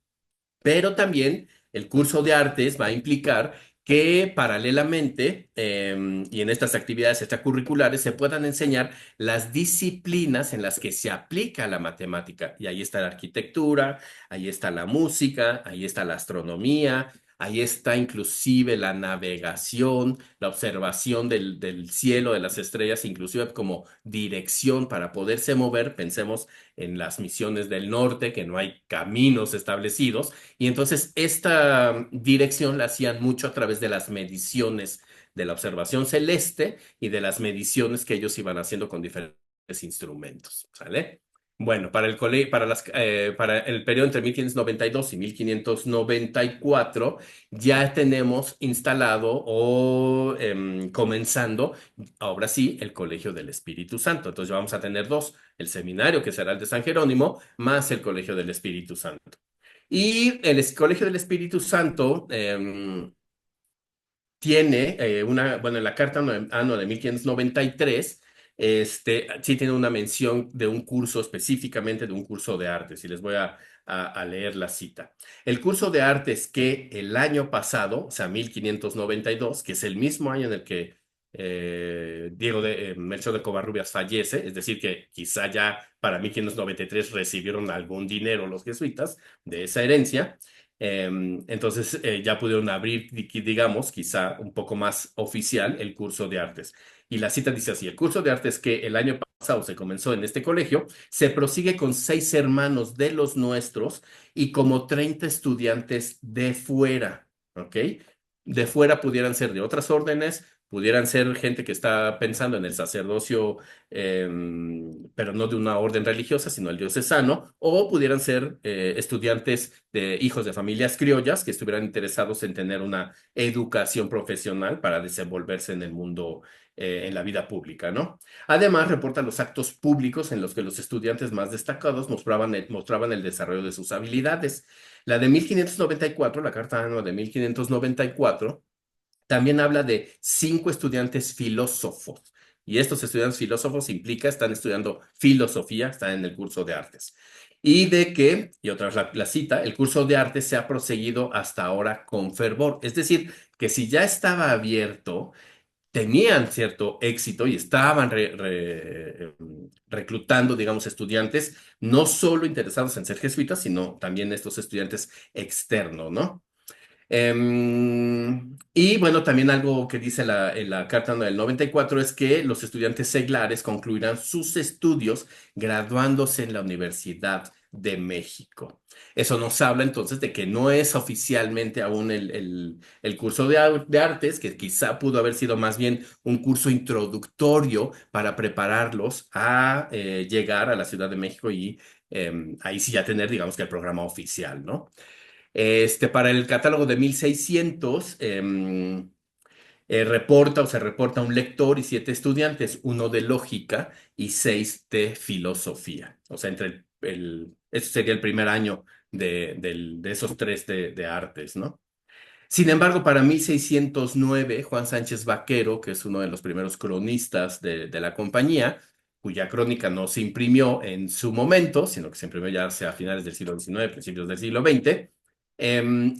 pero también el curso de artes va a implicar que paralelamente y en estas actividades extracurriculares se puedan enseñar las disciplinas en las que se aplica la matemática. Y ahí está la arquitectura, ahí está la música, ahí está la astronomía, ahí está inclusive la navegación, la observación del cielo, de las estrellas, inclusive como dirección para poderse mover. Pensemos en las misiones del norte, que no hay caminos establecidos y entonces esta dirección la hacían mucho a través de las mediciones de la observación celeste y de las mediciones que ellos iban haciendo con diferentes instrumentos, ¿sale? Bueno, para el periodo entre 1592 y 1594 ya tenemos instalado o comenzando, ahora sí, el Colegio del Espíritu Santo. Entonces vamos a tener dos, el seminario que será el de San Jerónimo, más el Colegio del Espíritu Santo. Y el Colegio del Espíritu Santo tiene bueno, en la carta ano de 1593, sí tiene una mención de un curso específicamente de un curso de artes, y les voy a leer la cita. El curso de artes que el año pasado, o sea, 1592, que es el mismo año en el que Melchor de Covarrubias fallece, es decir, que quizá ya para 1593 recibieron algún dinero los jesuitas de esa herencia. Entonces ya pudieron abrir, digamos, quizá un poco más oficial el curso de artes. Y la cita dice así, el curso de artes que el año pasado se comenzó en este colegio, se prosigue con 6 hermanos de los nuestros y como 30 estudiantes de fuera, ¿ok? De fuera pudieran ser de otras órdenes, pudieran ser gente que está pensando en el sacerdocio, pero no de una orden religiosa, sino el diocesano, o pudieran ser estudiantes de hijos de familias criollas que estuvieran interesados en tener una educación profesional para desenvolverse en el mundo, en la vida pública, ¿no? Además, reporta los actos públicos en los que los estudiantes más destacados mostraban el desarrollo de sus habilidades. La de 1594, la carta anual de 1594, también habla de 5 estudiantes filósofos. Y estos estudiantes filósofos implica, están estudiando filosofía, están en el curso de artes. Y de que, y otra vez la cita, el curso de artes se ha proseguido hasta ahora con fervor. Es decir, que si ya estaba abierto, tenían cierto éxito y estaban reclutando, digamos, estudiantes, no solo interesados en ser jesuitas, sino también estos estudiantes externos, ¿no? Y bueno, también algo que dice en la carta del 94 es que los estudiantes seglares concluirán sus estudios graduándose en la Universidad de México. Eso nos habla entonces de que no es oficialmente aún el curso de artes, que quizá pudo haber sido más bien un curso introductorio para prepararlos a llegar a la Ciudad de México y ahí sí ya tener, digamos que el programa oficial, ¿no? Para el catálogo de 1600, se reporta un lector y 7 estudiantes, uno de lógica y 6 de filosofía. O sea, ese sería el primer año de esos tres de artes, ¿no? Sin embargo, para 1609, Juan Sánchez Vaquero, que es uno de los primeros cronistas de la compañía, cuya crónica no se imprimió en su momento, sino que se imprimió ya hacia finales del siglo XIX, principios del siglo XX,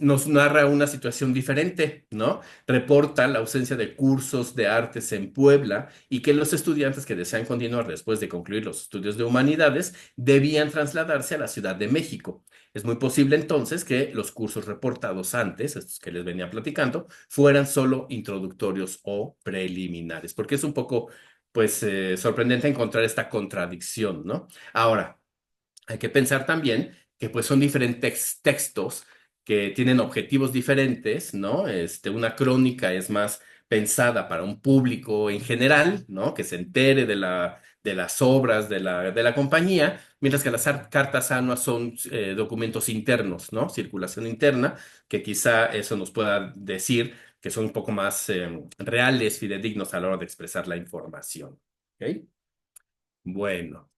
nos narra una situación diferente, ¿no? Reporta la ausencia de cursos de artes en Puebla y que los estudiantes que desean continuar después de concluir los estudios de humanidades debían trasladarse a la Ciudad de México. Es muy posible entonces que los cursos reportados antes, estos que les venía platicando, fueran solo introductorios o preliminares, porque es un poco, pues, sorprendente encontrar esta contradicción, ¿no? Ahora, hay que pensar también que pues son diferentes textos que tienen objetivos diferentes, ¿no? Una crónica es más pensada para un público en general, ¿no? Que se entere de las obras de la compañía, mientras que las cartas anuas son documentos internos, ¿no? Circulación interna, que quizá eso nos pueda decir que son un poco más reales, fidedignos a la hora de expresar la información. ¿Ok? Bueno.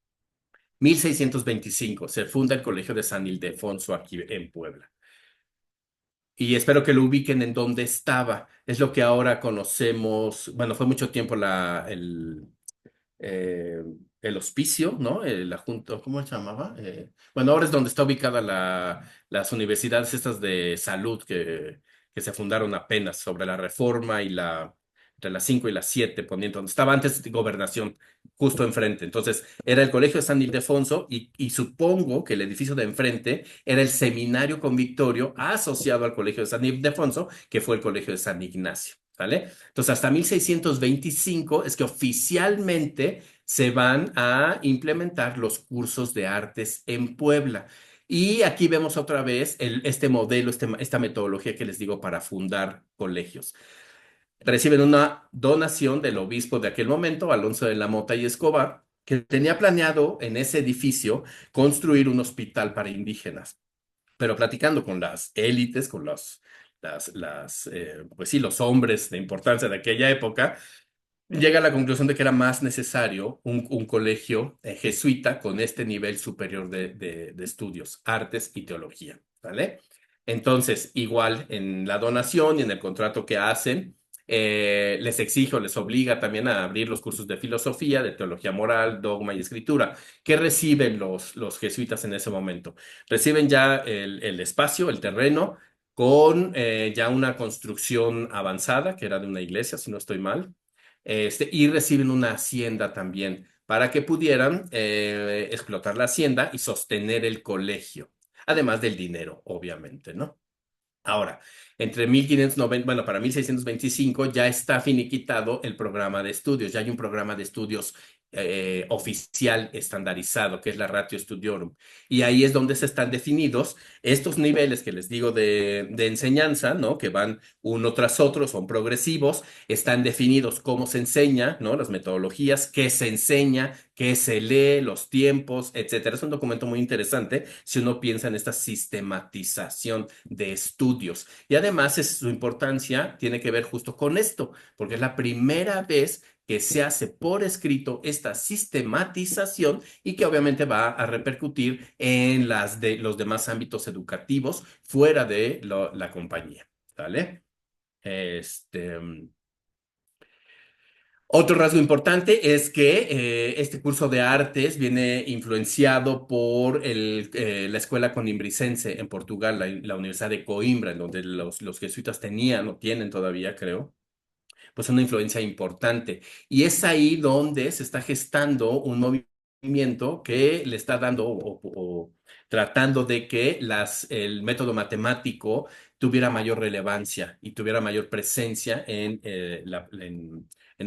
1625 se funda el Colegio de San Ildefonso aquí en Puebla. Y espero que lo ubiquen en donde estaba. Es lo que ahora conocemos, bueno, fue mucho tiempo eh, el hospicio, ¿no? La junta, ¿cómo se llamaba? Bueno, ahora es donde está ubicada las universidades estas de salud que se fundaron apenas sobre la Reforma y entre las 5 y las 7 poniendo, donde estaba antes de Gobernación, justo enfrente. Entonces, era el Colegio de San Ildefonso y supongo que el edificio de enfrente era el Seminario Convictorio asociado al Colegio de San Ildefonso, que fue el Colegio de San Ignacio, ¿vale? Entonces, hasta 1625 es que oficialmente se van a implementar los cursos de artes en Puebla. Y aquí vemos otra vez este modelo, esta metodología que les digo para fundar colegios. Reciben una donación del obispo de aquel momento, Alonso de la Mota y Escobar, que tenía planeado en ese edificio construir un hospital para indígenas. Pero platicando con las élites, con pues sí, los hombres de importancia de aquella época, llega a la conclusión de que era más necesario un colegio jesuita con este nivel superior de estudios, artes y teología, ¿vale? Entonces, igual en la donación y en el contrato que hacen, les exige o les obliga también a abrir los cursos de filosofía, de teología moral, dogma y escritura, que reciben los jesuitas en ese momento. Reciben ya el espacio, el terreno, con ya una construcción avanzada, que era de una iglesia, si no estoy mal, y reciben una hacienda también para que pudieran explotar la hacienda y sostener el colegio, además del dinero, obviamente, ¿no? Ahora, entre 1590, bueno, para 1625 ya está finiquitado el programa de estudios, ya hay un programa de estudios oficial estandarizado, que es la Ratio Studiorum. Y ahí es donde se están definidos estos niveles que les digo de enseñanza, ¿no? Que van uno tras otro, son progresivos, están definidos cómo se enseña, ¿no? Las metodologías, qué se enseña, qué se lee, los tiempos, etcétera. Es un documento muy interesante si uno piensa en esta sistematización de estudios. Y además su importancia tiene que ver justo con esto, porque es la primera vez que se hace por escrito esta sistematización y que obviamente va a repercutir en los demás ámbitos educativos fuera de la compañía, ¿vale? Este, Otro rasgo importante es que este curso de artes viene influenciado por la escuela conimbricense en Portugal, la Universidad de Coimbra, en donde los jesuitas tenían o tienen todavía, creo, pues una influencia importante. Y es ahí donde se está gestando un movimiento que le está dando o tratando de que el método matemático tuviera mayor relevancia y tuviera mayor presencia en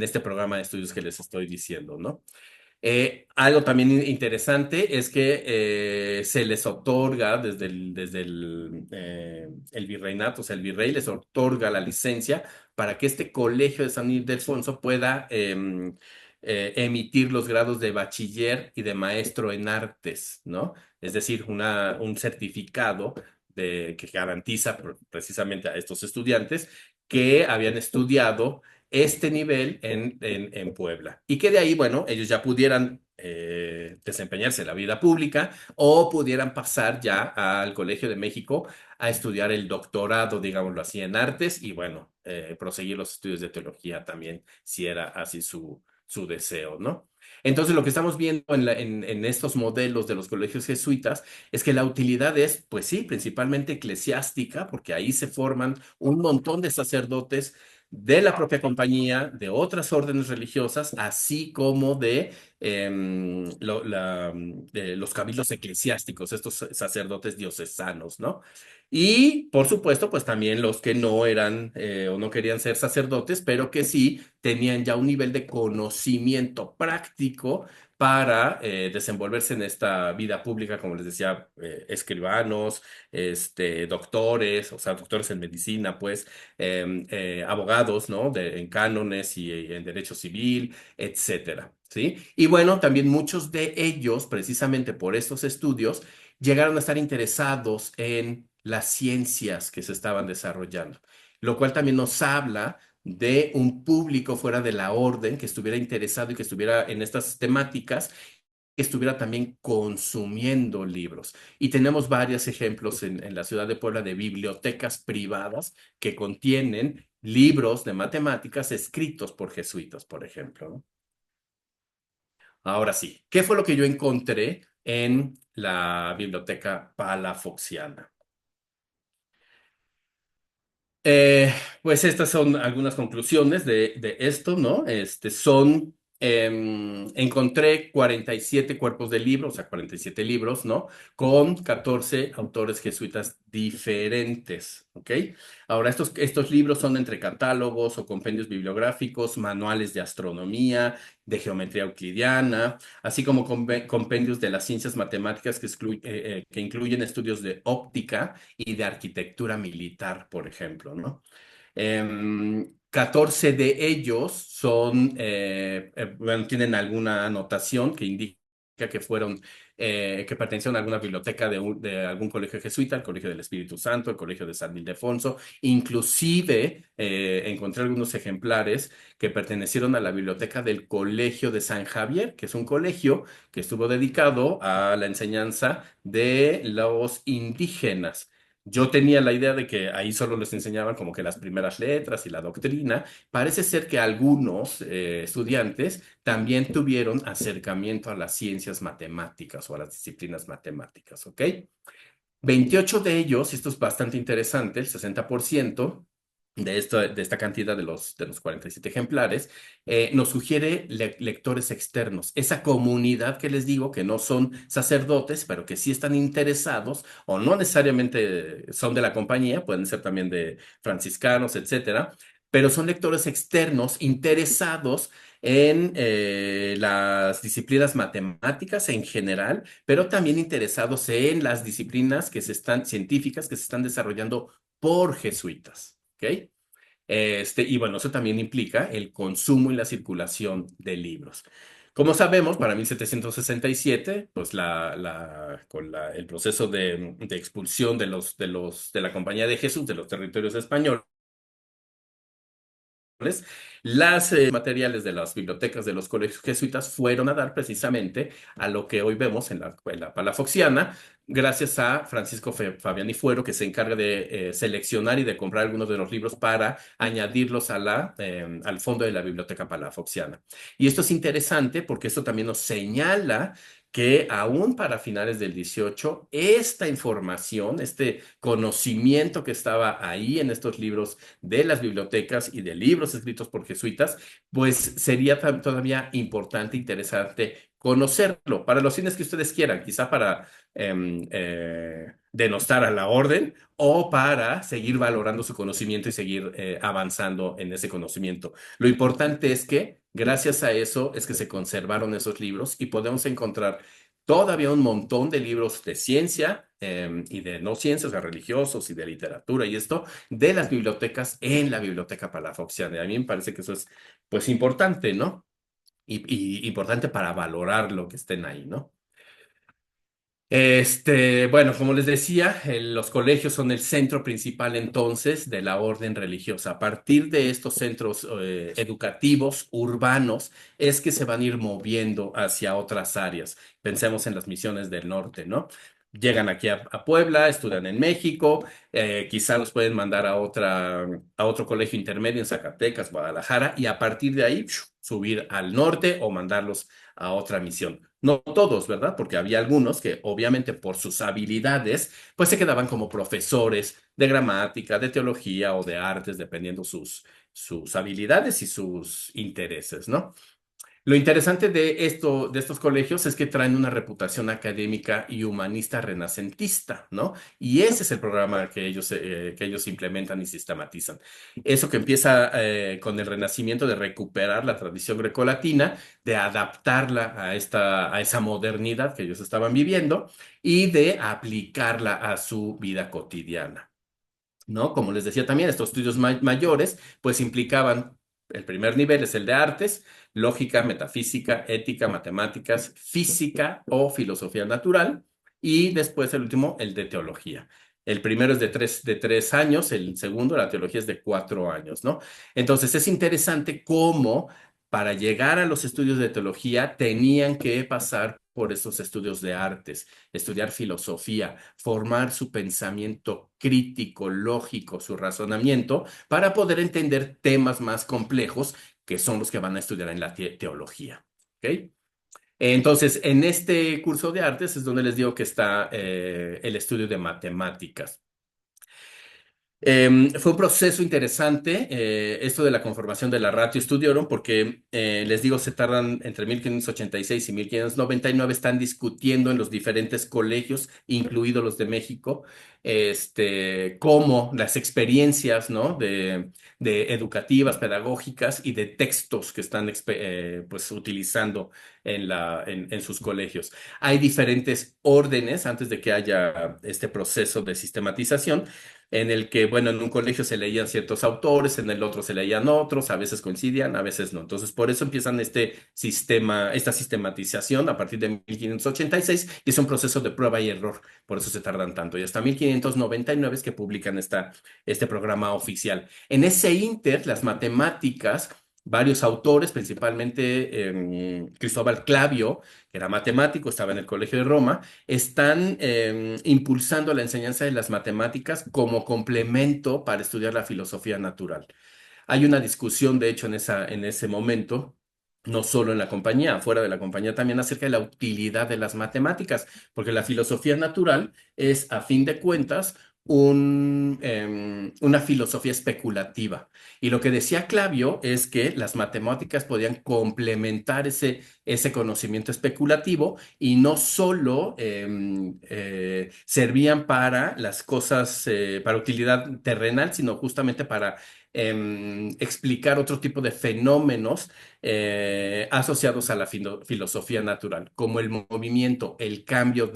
este programa de estudios que les estoy diciendo, ¿no? Algo también interesante es que se les otorga desde el virreinato, o sea, el virrey les otorga la licencia para que este colegio de San Ildefonso pueda emitir los grados de bachiller y de maestro en artes, ¿no? Es decir, un certificado que garantiza precisamente a estos estudiantes que habían estudiado este nivel en Puebla. Y que de ahí, bueno, ellos ya pudieran desempeñarse en la vida pública o pudieran pasar ya al Colegio de México a estudiar el doctorado, digámoslo así, en artes y, bueno, proseguir los estudios de teología también, si era así su deseo, ¿no? Entonces, lo que estamos viendo en estos modelos de los colegios jesuitas es que la utilidad es, pues sí, principalmente eclesiástica, porque ahí se forman un montón de sacerdotes de la propia compañía, de otras órdenes religiosas, así como de los cabildos eclesiásticos, estos sacerdotes diocesanos, ¿no? Y, por supuesto, pues también los que no eran o no querían ser sacerdotes, pero que sí tenían ya un nivel de conocimiento práctico para desenvolverse en esta vida pública, como les decía, escribanos, doctores, o sea, doctores en medicina, pues, abogados, ¿no? En cánones y en derecho civil, etcétera, ¿sí? Y bueno, también muchos de ellos, precisamente por estos estudios, llegaron a estar interesados en las ciencias que se estaban desarrollando, lo cual también nos habla de un público fuera de la orden que estuviera interesado y que estuviera en estas temáticas, que estuviera también consumiendo libros. Y tenemos varios ejemplos en la ciudad de Puebla de bibliotecas privadas que contienen libros de matemáticas escritos por jesuitas, por ejemplo, ¿no? Ahora sí, ¿qué fue lo que yo encontré en la biblioteca palafoxiana? Eh, pues estas son algunas conclusiones de esto, ¿no? Encontré 47 cuerpos de libros, o sea, 47 libros, ¿no? Con 14 autores jesuitas diferentes, ¿ok? Ahora, estos libros son entre catálogos o compendios bibliográficos, manuales de astronomía, de geometría euclidiana, así como compendios de las ciencias matemáticas que incluyen estudios de óptica y de arquitectura militar, por ejemplo, ¿no? 14 de ellos bueno, tienen alguna anotación que indica que pertenecieron a alguna biblioteca de algún colegio jesuita, el Colegio del Espíritu Santo, el Colegio de San Ildefonso. Inclusive encontré algunos ejemplares que pertenecieron a la biblioteca del Colegio de San Javier, que es un colegio que estuvo dedicado a la enseñanza de los indígenas. Yo tenía la idea de que ahí solo les enseñaban como que las primeras letras y la doctrina. Parece ser que algunos estudiantes también tuvieron acercamiento a las ciencias matemáticas o a las disciplinas matemáticas, ¿ok? 28 de ellos, y esto es bastante interesante, el 60% de esta cantidad de los 47 ejemplares, nos sugiere lectores externos. Esa comunidad que les digo, que no son sacerdotes, pero que sí están interesados, o no necesariamente son de la compañía, pueden ser también de franciscanos, etcétera, pero son lectores externos interesados en las disciplinas matemáticas en general, pero también interesados en las disciplinas científicas que se están desarrollando por jesuitas, ¿ok? Y bueno, eso también implica el consumo y la circulación de libros. Como sabemos, para 1767, pues el proceso de expulsión de la Compañía de Jesús de los territorios españoles, las materiales de las bibliotecas de los colegios jesuitas fueron a dar precisamente a lo que hoy vemos en la escuela palafoxiana, gracias a Francisco Fabián y Fuero, que se encarga de seleccionar y de comprar algunos de los libros para añadirlos al fondo de la biblioteca palafoxiana. Y esto es interesante porque esto también nos señala que aún para finales del 18, esta información, este conocimiento que estaba ahí en estos libros de las bibliotecas y de libros escritos por jesuitas, pues sería todavía importante, interesante conocerlo para los fines que ustedes quieran, quizá para denostar a la orden o para seguir valorando su conocimiento y seguir avanzando en ese conocimiento. Lo importante es que gracias a eso es que se conservaron esos libros y podemos encontrar todavía un montón de libros de ciencia y de no ciencias, o sea, religiosos y de literatura y esto, de las bibliotecas en la biblioteca palafoxiana. Y a mí me parece que eso es, pues, importante, ¿no? Y importante para valorar lo que estén ahí, ¿no? Bueno, como les decía, los colegios son el centro principal entonces de la orden religiosa. A partir de estos centros educativos urbanos es que se van a ir moviendo hacia otras áreas. Pensemos en las misiones del norte, ¿no? Llegan aquí a Puebla, estudian en México, quizá los pueden mandar a otro colegio intermedio en Zacatecas, Guadalajara, y a partir de ahí subir al norte o mandarlos a otra misión. No todos, ¿verdad? Porque había algunos que obviamente por sus habilidades, pues se quedaban como profesores de gramática, de teología o de artes, dependiendo sus habilidades y sus intereses, ¿no? Lo interesante de estos colegios es que traen una reputación académica y humanista renacentista, ¿no? Y ese es el programa que ellos implementan y sistematizan. Eso que empieza con el Renacimiento de recuperar la tradición grecolatina, de adaptarla a esa modernidad que ellos estaban viviendo y de aplicarla a su vida cotidiana. ¿No? Como les decía también, estos estudios mayores, pues implicaban, el primer nivel es el de artes, lógica, metafísica, ética, matemáticas, física o filosofía natural, y después el último, el de teología. El primero es de tres años, el segundo, la teología es de 4 años, ¿no? Entonces es interesante cómo para llegar a los estudios de teología tenían que pasar por esos estudios de artes, estudiar filosofía, formar su pensamiento crítico, lógico, su razonamiento, para poder entender temas más complejos que son los que van a estudiar en la teología. ¿Ok? Entonces, en este curso de artes es donde les digo que está el estudio de matemáticas. Fue un proceso interesante, esto de la conformación de la Ratio Studiorum, porque les digo, se tardan entre 1586 y 1599, están discutiendo en los diferentes colegios, incluidos los de México, cómo las experiencias, ¿no? de educativas, pedagógicas y de textos que están pues, utilizando en sus colegios. Hay diferentes órdenes antes de que haya este proceso de sistematización en el que, bueno, en un colegio se leían ciertos autores, en el otro se leían otros, a veces coincidían, a veces no. Entonces, por eso empiezan este sistema, esta sistematización a partir de 1586 y es un proceso de prueba y error, por eso se tardan tanto. Y hasta 1599 es que publican este programa oficial. En ese inter, las matemáticas, varios autores, principalmente Cristóbal Clavio, que era matemático, estaba en el Colegio de Roma, están impulsando la enseñanza de las matemáticas como complemento para estudiar la filosofía natural. Hay una discusión, de hecho, en ese momento, no solo en la compañía, fuera de la compañía también acerca de la utilidad de las matemáticas, porque la filosofía natural es, a fin de cuentas, una filosofía especulativa. Y lo que decía Clavio es que las matemáticas podían complementar ese conocimiento especulativo y no solo servían para las cosas, para utilidad terrenal, sino justamente para explicar otro tipo de fenómenos asociados a la filosofía natural, como el movimiento, el cambio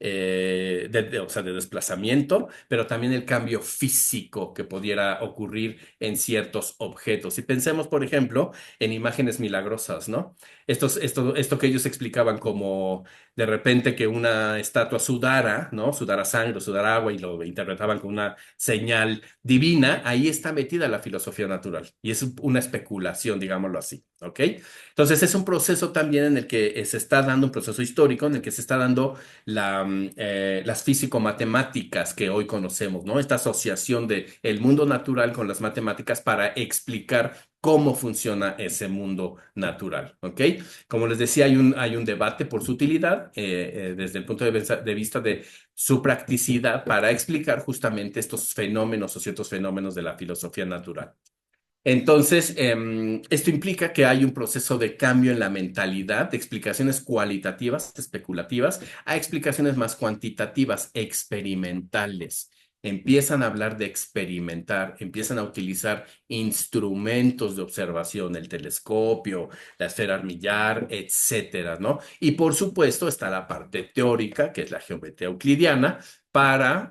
o sea, de desplazamiento, pero también el cambio físico que pudiera ocurrir en ciertos objetos. Y pensemos, por ejemplo, en imágenes milagrosas, ¿no? Esto que ellos explicaban como de repente que una estatua sudara, ¿no? Sudara sangre, o sudara agua y lo interpretaban como una señal divina, ahí está metida la filosofía natural y es una especulación, digámoslo así, ¿ok? Entonces es un proceso también en el que se está dando un proceso histórico, en el que se está dando las físico-matemáticas que hoy conocemos, ¿no? Esta asociación de el mundo natural con las matemáticas para explicar cómo funciona ese mundo natural, ¿ok? Como les decía, hay un debate por su utilidad desde el punto de vista de su practicidad para explicar justamente estos fenómenos o ciertos fenómenos de la filosofía natural. Entonces, esto implica que hay un proceso de cambio en la mentalidad, de explicaciones cualitativas, especulativas, a explicaciones más cuantitativas, experimentales. Empiezan a hablar de experimentar, empiezan a utilizar instrumentos de observación, el telescopio, la esfera armillar, etcétera, ¿no? Y por supuesto está la parte teórica, que es la geometría euclidiana, para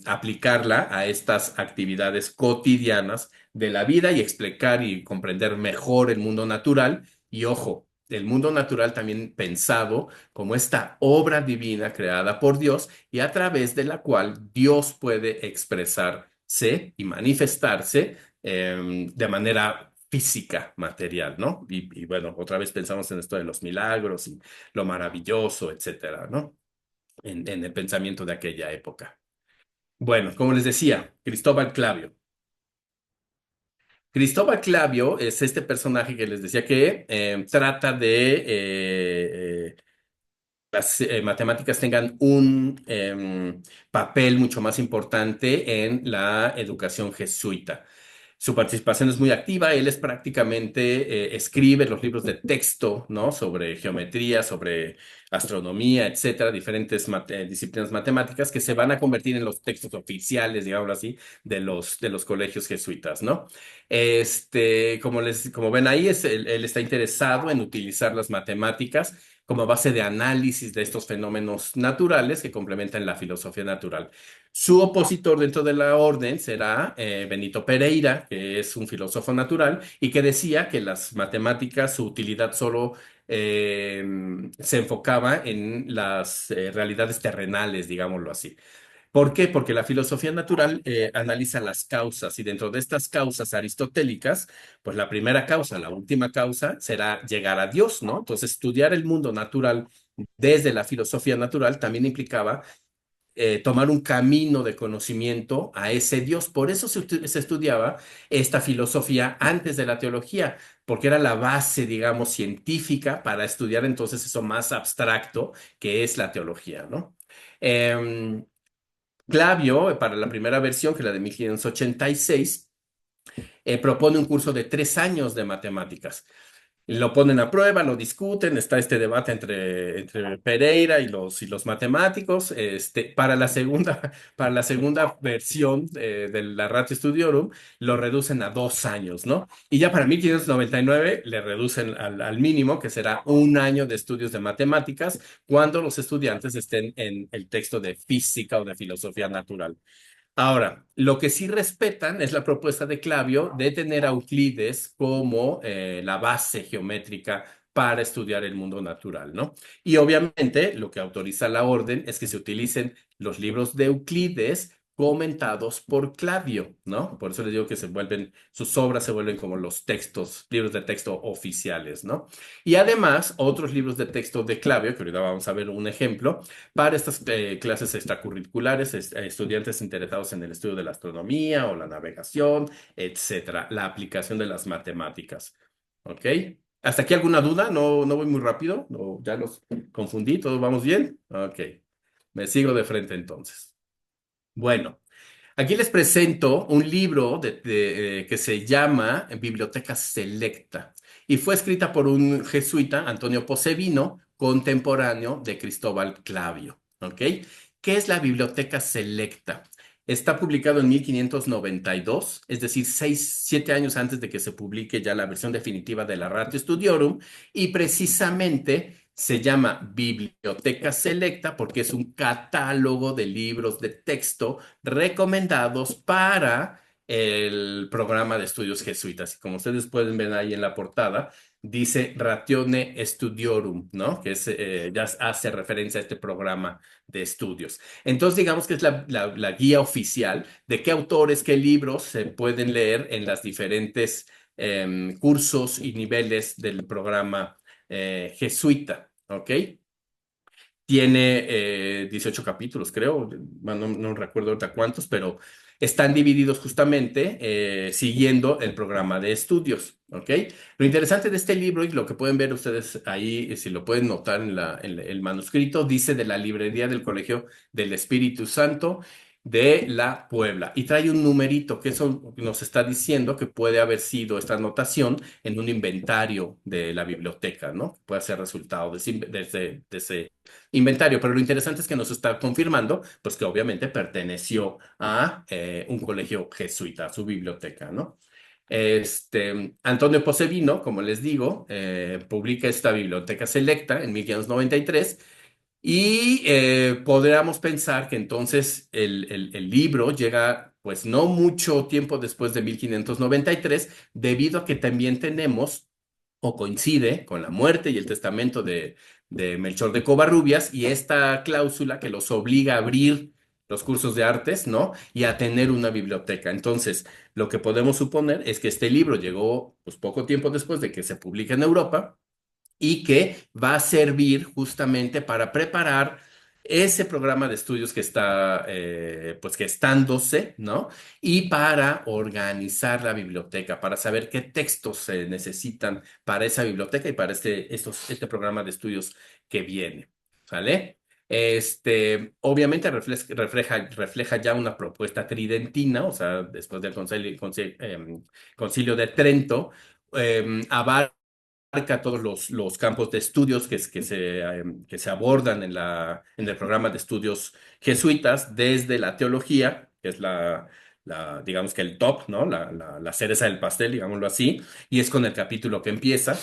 aplicarla a estas actividades cotidianas de la vida y explicar y comprender mejor el mundo natural. Y ojo, el mundo natural también pensado como esta obra divina creada por Dios y a través de la cual Dios puede expresarse y manifestarse de manera física, material, ¿no? Y bueno, otra vez pensamos en esto de los milagros y lo maravilloso, etcétera, ¿no? En el pensamiento de aquella época. Bueno, como les decía, Cristóbal Clavio. Cristóbal Clavio es este personaje que les decía que trata de las matemáticas tengan un papel mucho más importante en la educación jesuita. Su participación es muy activa, él es prácticamente, escribe los libros de texto, ¿no? Sobre geometría, sobre astronomía, etcétera, diferentes disciplinas matemáticas que se van a convertir en los textos oficiales, digámoslo así, de los colegios jesuitas, ¿no? Como ven ahí, él está interesado en utilizar las matemáticas como base de análisis de estos fenómenos naturales que complementan la filosofía natural. Su opositor dentro de la orden será Benito Pereira, que es un filósofo natural y que decía que las matemáticas, su utilidad solo eh, se enfocaba en las realidades terrenales, digámoslo así. ¿Por qué? Porque la filosofía natural analiza las causas y dentro de estas causas aristotélicas, pues la primera causa, la última causa será llegar a Dios, ¿no? Entonces, estudiar el mundo natural desde la filosofía natural también implicaba tomar un camino de conocimiento a ese Dios. Por eso se estudiaba esta filosofía antes de la teología, porque era la base, digamos, científica para estudiar entonces eso más abstracto que es la teología, ¿no? Em, Clavio, para la primera versión, que es la de 1586, propone un curso de 3 años de matemáticas. Lo ponen a prueba, lo discuten, está este debate entre Pereira y los matemáticos. Para la segunda, para la segunda versión de la Ratio Studiorum lo reducen a 2 años, ¿no? Y ya para 1599 le reducen al mínimo, que será un año de estudios de matemáticas, cuando los estudiantes estén en el texto de física o de filosofía natural. Ahora, lo que sí respetan es la propuesta de Clavio de tener a Euclides como la base geométrica para estudiar el mundo natural, ¿no? Y obviamente lo que autoriza la orden es que se utilicen los libros de Euclides comentados por Clavio, ¿no? Por eso les digo que sus obras se vuelven como los textos, libros de texto oficiales, ¿no? Y además, otros libros de texto de Clavio, que ahorita vamos a ver un ejemplo, para estas clases extracurriculares, estudiantes interesados en el estudio de la astronomía o la navegación, etcétera, la aplicación de las matemáticas. ¿Ok? ¿Hasta aquí alguna duda? No, no voy muy rápido. No, ya los confundí. ¿Todos vamos bien? Ok. Me sigo de frente entonces. Bueno, aquí les presento un libro que se llama Biblioteca Selecta y fue escrita por un jesuita, Antonio Posevino, contemporáneo de Cristóbal Clavio. ¿Ok? ¿Qué es la Biblioteca Selecta? Está publicado en 1592, es decir, 7 años antes de que se publique ya la versión definitiva de la Ratio Studiorum, y precisamente se llama Biblioteca Selecta porque es un catálogo de libros de texto recomendados para el programa de estudios jesuitas. Y como ustedes pueden ver ahí en la portada, dice Ratione Studiorum, ¿no? Que ya hace referencia a este programa de estudios. Entonces, digamos que es la guía oficial de qué autores, qué libros se pueden leer en las diferentes cursos y niveles del programa jesuita, ¿ok? Tiene 18 capítulos, creo, no recuerdo ahorita cuántos, pero están divididos justamente siguiendo el programa de estudios, ¿ok? Lo interesante de este libro y lo que pueden ver ustedes ahí, si lo pueden notar en el manuscrito, dice de la librería del Colegio del Espíritu Santo de la Puebla y trae un numerito que eso nos está diciendo que puede haber sido esta anotación en un inventario de la biblioteca, ¿no? Puede ser resultado de ese inventario, pero lo interesante es que nos está confirmando, pues que obviamente perteneció a un colegio jesuita, a su biblioteca, ¿no? Antonio Posevino, como les digo, publica esta biblioteca selecta en 1593 y podríamos pensar que entonces el libro llega, pues no mucho tiempo después de 1593, debido a que también tenemos o coincide con la muerte y el testamento de Melchor de Covarrubias y esta cláusula que los obliga a abrir los cursos de artes, ¿no? Y a tener una biblioteca. Entonces, lo que podemos suponer es que este libro llegó, pues, poco tiempo después de que se publica en Europa y que va a servir justamente para preparar ese programa de estudios que está, pues, gestándose, ¿no? Y para organizar la biblioteca, para saber qué textos se necesitan para esa biblioteca y para este programa de estudios que viene, ¿sale? Obviamente refleja ya una propuesta tridentina, o sea, después del concilio de Trento, abarca todos los campos de estudios que se abordan en el programa de estudios jesuitas, desde la teología, que es digamos que el top, ¿no? La cereza del pastel, digámoslo así, y es con el capítulo que empieza.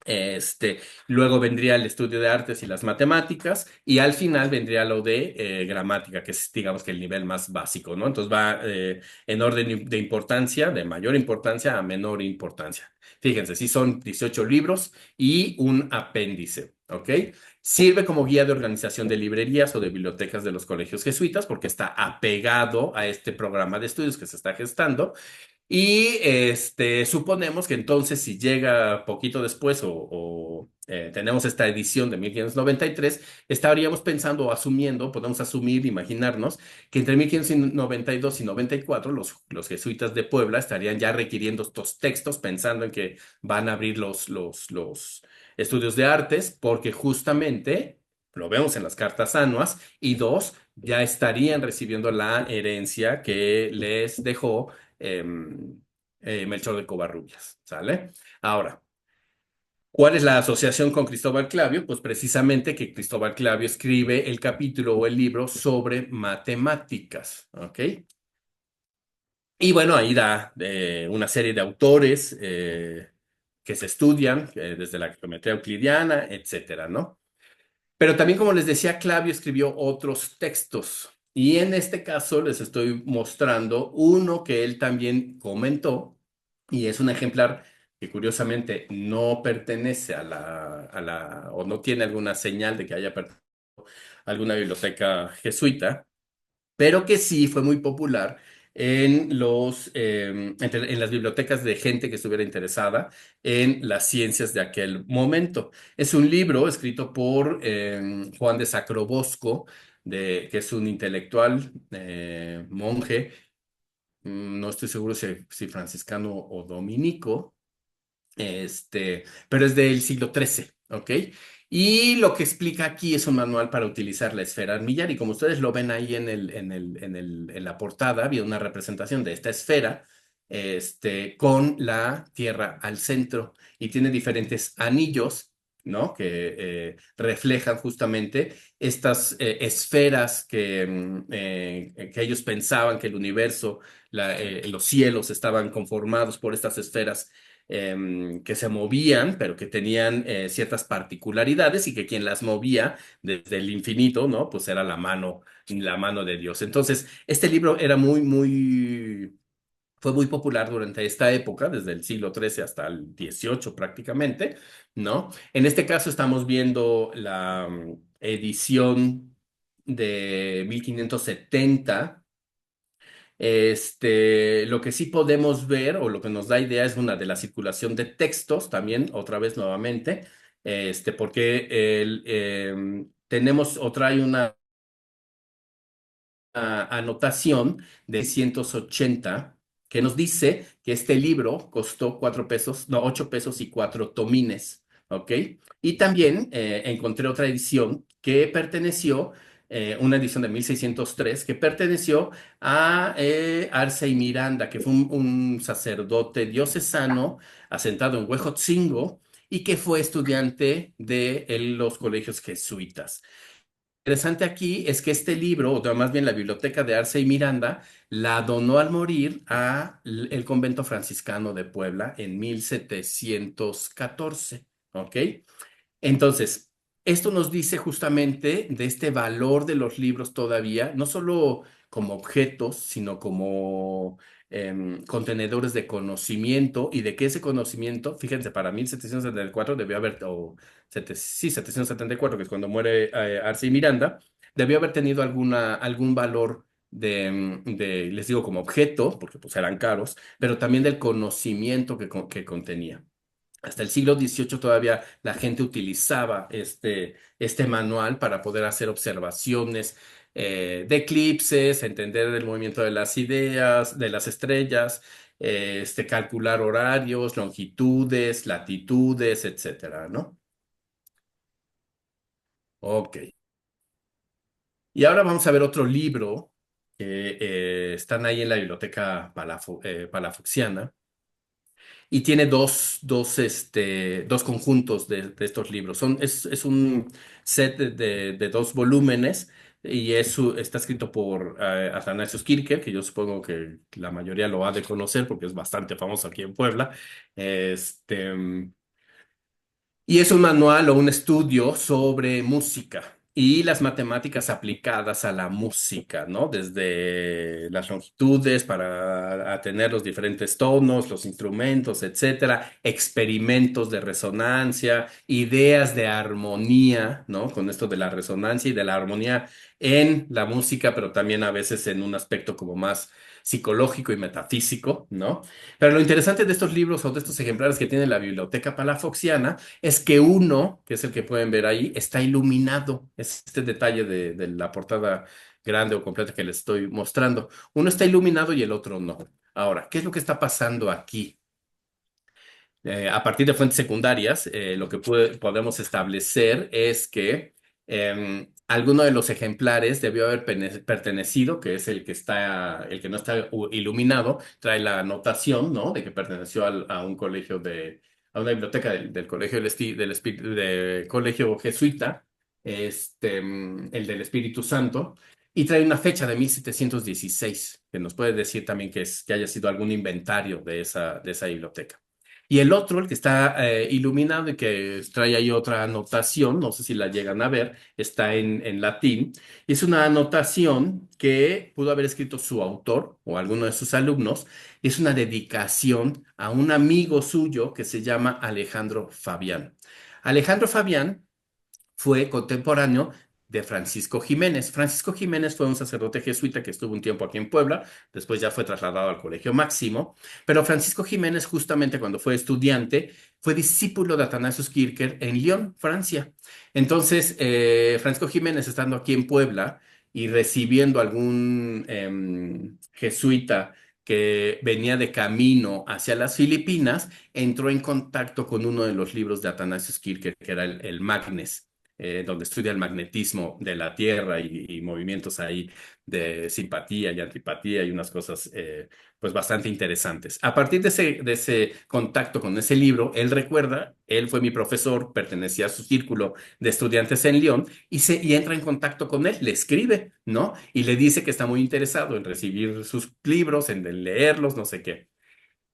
Este, Luego vendría el estudio de artes y las matemáticas, y al final vendría lo de gramática, que es, digamos que el nivel más básico, ¿no? Entonces va en orden de importancia, de mayor importancia a menor importancia. Fíjense, sí son 18 libros y un apéndice, ¿ok? Sirve como guía de organización de librerías o de bibliotecas de los colegios jesuitas porque está apegado a este programa de estudios que se está gestando. Y suponemos que entonces si llega poquito después o tenemos esta edición de 1593, estaríamos pensando o asumiendo, podemos asumir, imaginarnos, que entre 1592 y 94 los jesuitas de Puebla estarían ya requiriendo estos textos, pensando en que van a abrir los estudios de artes, porque justamente lo vemos en las cartas anuas, y dos, ya estarían recibiendo la herencia que les dejó Melchor de Covarrubias, ¿sale? Ahora, ¿cuál es la asociación con Cristóbal Clavio? Pues precisamente que Cristóbal Clavio escribe el capítulo o el libro sobre matemáticas, ¿ok? Y bueno, ahí da una serie de autores que se estudian desde la geometría euclidiana, etcétera, ¿no? Pero también, como les decía, Clavio escribió otros textos. Y en este caso les estoy mostrando uno que él también comentó, y es un ejemplar que curiosamente no pertenece o no tiene alguna señal de que haya pertenecido a alguna biblioteca jesuita, pero que sí fue muy popular en las bibliotecas de gente que estuviera interesada en las ciencias de aquel momento. Es un libro escrito por Juan de Sacrobosco, que es un intelectual, monje, no estoy seguro si franciscano o dominico, pero es del siglo XIII, ¿ok? Y lo que explica aquí es un manual para utilizar la esfera armillar. Y como ustedes lo ven ahí en la portada, había una representación de esta esfera, con la Tierra al centro. Y tiene diferentes anillos, ¿no? Que reflejan justamente estas esferas que ellos pensaban que el universo, los cielos estaban conformados por estas esferas que se movían, pero que tenían ciertas particularidades y que quien las movía desde el infinito, ¿no? Pues era la mano de Dios. Entonces, este libro era fue muy popular durante esta época, desde el siglo XIII hasta el XVIII prácticamente, ¿no? En este caso estamos viendo la edición de 1570. Lo que sí podemos ver o lo que nos da idea es una de la circulación de textos también, otra vez nuevamente, porque tenemos otra, hay una anotación de 180 que nos dice que este libro costó 4 pesos, no, 8 pesos y 4 tomines, ¿ok? Y también encontré otra edición que perteneció, una edición de 1603, que perteneció a Arce y Miranda, que fue un sacerdote diocesano asentado en Huejotzingo y que fue estudiante de los colegios jesuitas. Interesante aquí es que este libro, o más bien la biblioteca de Arce y Miranda, la donó al morir a el convento franciscano de Puebla en 1714, ¿ok? Entonces, esto nos dice justamente de este valor de los libros todavía, no solo como objetos, sino como contenedores de conocimiento y de que ese conocimiento, fíjense, para 1774 debió haber, sí, 774, que es cuando muere Arce y Miranda, debió haber tenido algún valor les digo, como objeto, porque pues eran caros, pero también del conocimiento que contenía. Hasta el siglo XVIII todavía la gente utilizaba este manual para poder hacer observaciones de eclipses, entender el movimiento de las ideas, de las estrellas, calcular horarios, longitudes, latitudes, etcétera, ¿no? Ok. Y ahora vamos a ver otro libro que están ahí en la biblioteca Palafoxiana. Y tiene dos conjuntos de estos libros. Es un set de 2 volúmenes y está escrito por Athanasius Kircher, que yo supongo que la mayoría lo ha de conocer porque es bastante famoso aquí en Puebla. Este, y es un manual o un estudio sobre música y las matemáticas aplicadas a la música, ¿no? Desde las longitudes para tener los diferentes tonos, los instrumentos, etcétera, experimentos de resonancia, ideas de armonía, ¿no? Con esto de la resonancia y de la armonía en la música, pero también a veces en un aspecto como más psicológico y metafísico, ¿no? Pero lo interesante de estos libros o de estos ejemplares que tiene la Biblioteca Palafoxiana es que uno, que es el que pueden ver ahí, está iluminado. Es este detalle de la portada grande o completa que les estoy mostrando. Uno está iluminado y el otro no. Ahora, ¿qué es lo que está pasando aquí? A partir de fuentes secundarias, lo que podemos establecer es que alguno de los ejemplares debió haber pertenecido, que es el que no está iluminado, trae la anotación, ¿no? De que perteneció a un colegio a una biblioteca del colegio del colegio jesuita, el del Espíritu Santo, y trae una fecha de 1716, que nos puede decir también que haya sido algún inventario de esa biblioteca. Y el otro, el que está iluminado y que trae ahí otra anotación, no sé si la llegan a ver, está en latín. Y es una anotación que pudo haber escrito su autor o alguno de sus alumnos. Es una dedicación a un amigo suyo que se llama Alejandro Fabián. Alejandro Fabián fue contemporáneo de Francisco Jiménez. Francisco Jiménez fue un sacerdote jesuita que estuvo un tiempo aquí en Puebla, después ya fue trasladado al Colegio Máximo, pero Francisco Jiménez justamente cuando fue estudiante fue discípulo de Athanasius Kircher en Lyon, Francia. Entonces, Francisco Jiménez estando aquí en Puebla y recibiendo algún jesuita que venía de camino hacia las Filipinas, entró en contacto con uno de los libros de Athanasius Kircher, que era el Magnes, donde estudia el magnetismo de la Tierra y movimientos ahí de simpatía y antipatía y unas cosas pues bastante interesantes. A partir de ese contacto con ese libro, él recuerda, él fue mi profesor, pertenecía a su círculo de estudiantes en Lyon y entra en contacto con él, le escribe, ¿no? Y le dice que está muy interesado en recibir sus libros, en leerlos, no sé qué.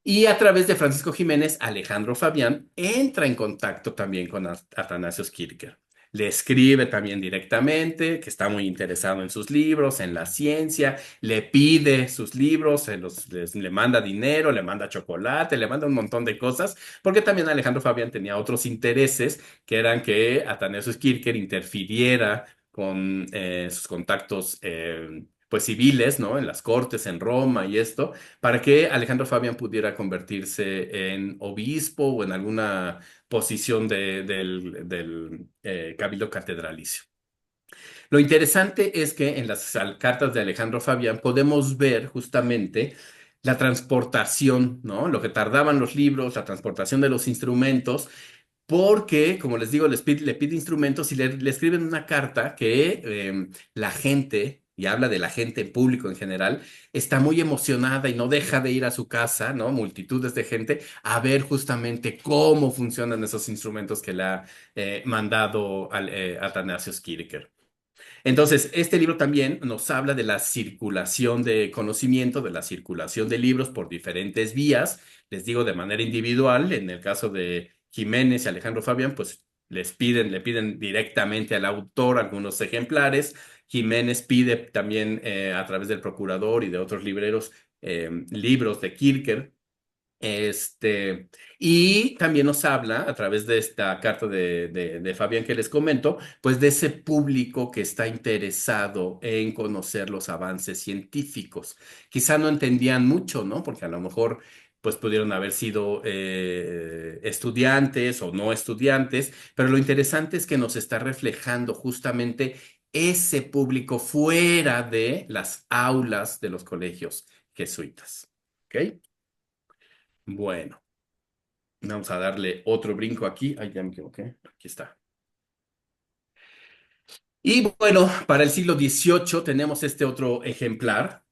Y a través de Francisco Jiménez, Alejandro Fabián entra en contacto también con Atanasios Kircher. Le escribe también directamente que está muy interesado en sus libros, en la ciencia, le pide sus libros, le manda dinero, le manda chocolate, le manda un montón de cosas, porque también Alejandro Fabián tenía otros intereses, que eran que Atanasios Kircher interfiriera con sus contactos pues civiles, ¿no? En las cortes, en Roma y esto para que Alejandro Fabián pudiera convertirse en obispo o en alguna posición del cabildo catedralicio. Lo interesante es que en las cartas de Alejandro Fabián podemos ver justamente la transportación, ¿no? Lo que tardaban los libros, la transportación de los instrumentos porque, como les digo, le pide instrumentos y le escriben una carta que la gente, y habla de la gente en público en general, está muy emocionada y no deja de ir a su casa, ¿no? Multitudes de gente a ver justamente cómo funcionan esos instrumentos que le ha mandado Athanasius Kircher. Entonces, este libro también nos habla de la circulación de conocimiento, de la circulación de libros por diferentes vías. Les digo de manera individual, en el caso de Jiménez y Alejandro Fabián, pues le piden directamente al autor algunos ejemplares. Jiménez pide también a través del procurador y de otros libreros libros de Kircher. Este, y también nos habla, a través de esta carta de Fabián que les comento, pues de ese público que está interesado en conocer los avances científicos. Quizá no entendían mucho, ¿no? Porque a lo mejor pues pudieron haber sido estudiantes o no estudiantes, pero lo interesante es que nos está reflejando justamente ese público fuera de las aulas de los colegios jesuitas. ¿Ok? Bueno. Vamos a darle otro brinco aquí. Ay, ya me equivoqué. Aquí está. Y bueno, para el siglo XVIII tenemos este otro ejemplar,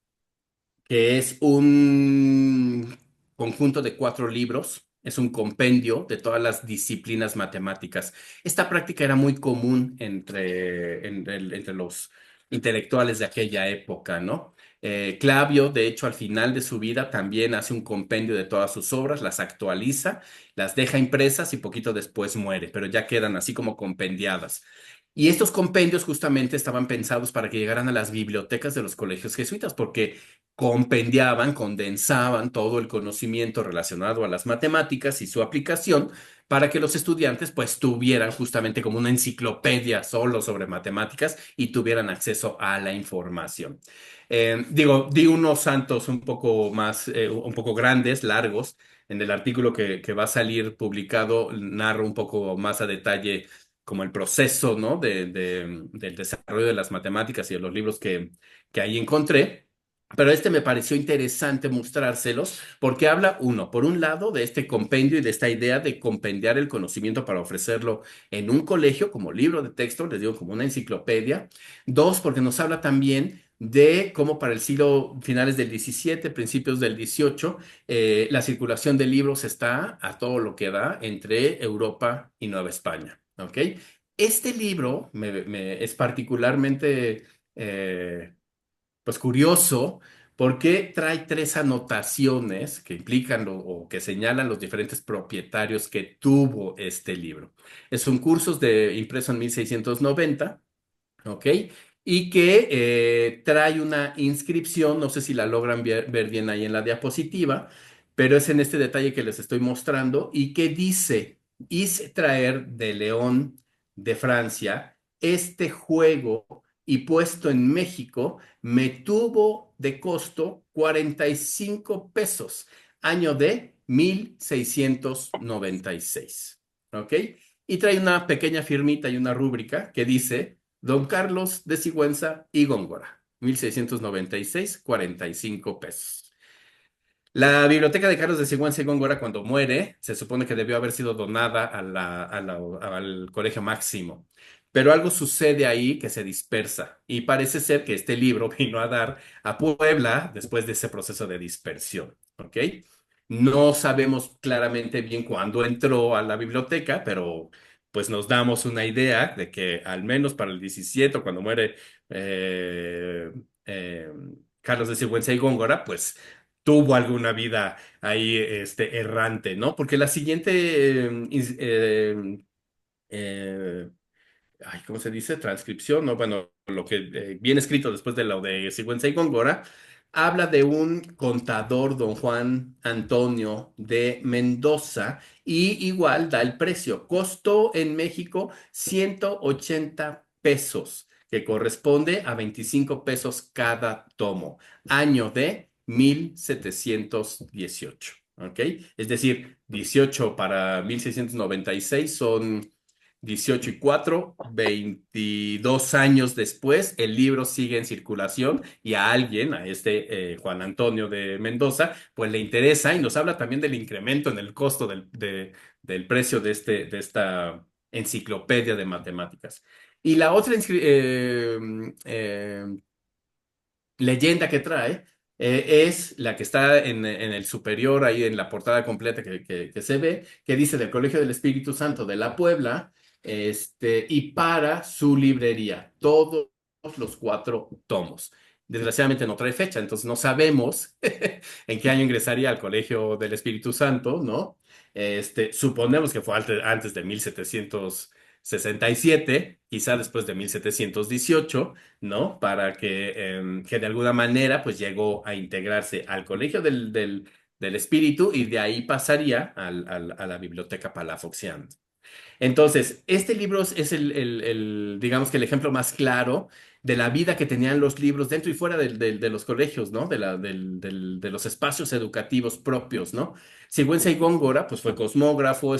que es un conjunto de 4 libros. Es un compendio de todas las disciplinas matemáticas. Esta práctica era muy común entre los intelectuales de aquella época, ¿no? Clavio, de hecho, al final de su vida también hace un compendio de todas sus obras, las actualiza, las deja impresas y poquito después muere, pero ya quedan así como compendiadas. Y estos compendios justamente estaban pensados para que llegaran a las bibliotecas de los colegios jesuitas, porque compendiaban, condensaban todo el conocimiento relacionado a las matemáticas y su aplicación para que los estudiantes pues tuvieran justamente como una enciclopedia solo sobre matemáticas y tuvieran acceso a la información. Di unos santos un poco más, un poco grandes, largos. En el artículo que va a salir publicado, narro un poco más a detalle como el proceso, ¿no? Del desarrollo de las matemáticas y de los libros que ahí encontré. Pero este me pareció interesante mostrárselos porque habla, uno, por un lado, de este compendio y de esta idea de compendiar el conocimiento para ofrecerlo en un colegio como libro de texto, les digo, como una enciclopedia. Dos, porque nos habla también de cómo para el siglo finales del XVII, principios del XVIII, la circulación de libros está a todo lo que da entre Europa y Nueva España. ¿Ok? Este libro es particularmente... pues curioso, porque trae tres anotaciones que implican o que señalan los diferentes propietarios que tuvo este libro. Son cursos de impreso en 1690. ¿Ok? Y que trae una inscripción, no sé si la logran ver bien ahí en la diapositiva, pero es en este detalle que les estoy mostrando y que dice, hice traer de León, de Francia, este juego y puesto en México, me tuvo de costo 45 pesos, año de 1696. ¿Ok? Y trae una pequeña firmita y una rúbrica que dice Don Carlos de Sigüenza y Góngora, 1696, 45 pesos. La biblioteca de Carlos de Sigüenza y Góngora, cuando muere, se supone que debió haber sido donada al Colegio Máximo. Pero algo sucede ahí que se dispersa y parece ser que este libro vino a dar a Puebla después de ese proceso de dispersión. ¿Ok? No sabemos claramente bien cuándo entró a la biblioteca, pero pues nos damos una idea de que al menos para el 17, cuando muere eh, eh, Carlos de Sigüenza y Góngora, pues tuvo alguna vida ahí errante, ¿no? Porque la siguiente eh, ay, ¿cómo se dice? Transcripción, ¿no? Bueno, lo que viene escrito después de lo de Sigüenza y Góngora, habla de un contador, don Juan Antonio de Mendoza, y igual da el precio. Costó en México 180 pesos, que corresponde a 25 pesos cada tomo, año de 1718. ¿Ok? Es decir, 18 para 1696 son 18 y 4, 22 años después, el libro sigue en circulación y a alguien, a Juan Antonio de Mendoza, pues le interesa y nos habla también del incremento en el costo del precio de esta enciclopedia de matemáticas. Y la otra leyenda que trae es la que está en el superior, ahí en la portada completa que se ve, que dice del Colegio del Espíritu Santo de la Puebla, y para su librería, todos los cuatro tomos. Desgraciadamente no trae fecha, entonces no sabemos en qué año ingresaría al Colegio del Espíritu Santo, ¿no? Suponemos que fue antes de 1767, quizá después de 1718, ¿no? Para que de alguna manera pues llegó a integrarse al Colegio del Espíritu y de ahí pasaría a la Biblioteca Palafoxiana. Entonces, este libro es digamos que el ejemplo más claro de la vida que tenían los libros dentro y fuera de los colegios, ¿no? De los espacios educativos propios, ¿no? Sigüenza y Góngora, pues fue cosmógrafo,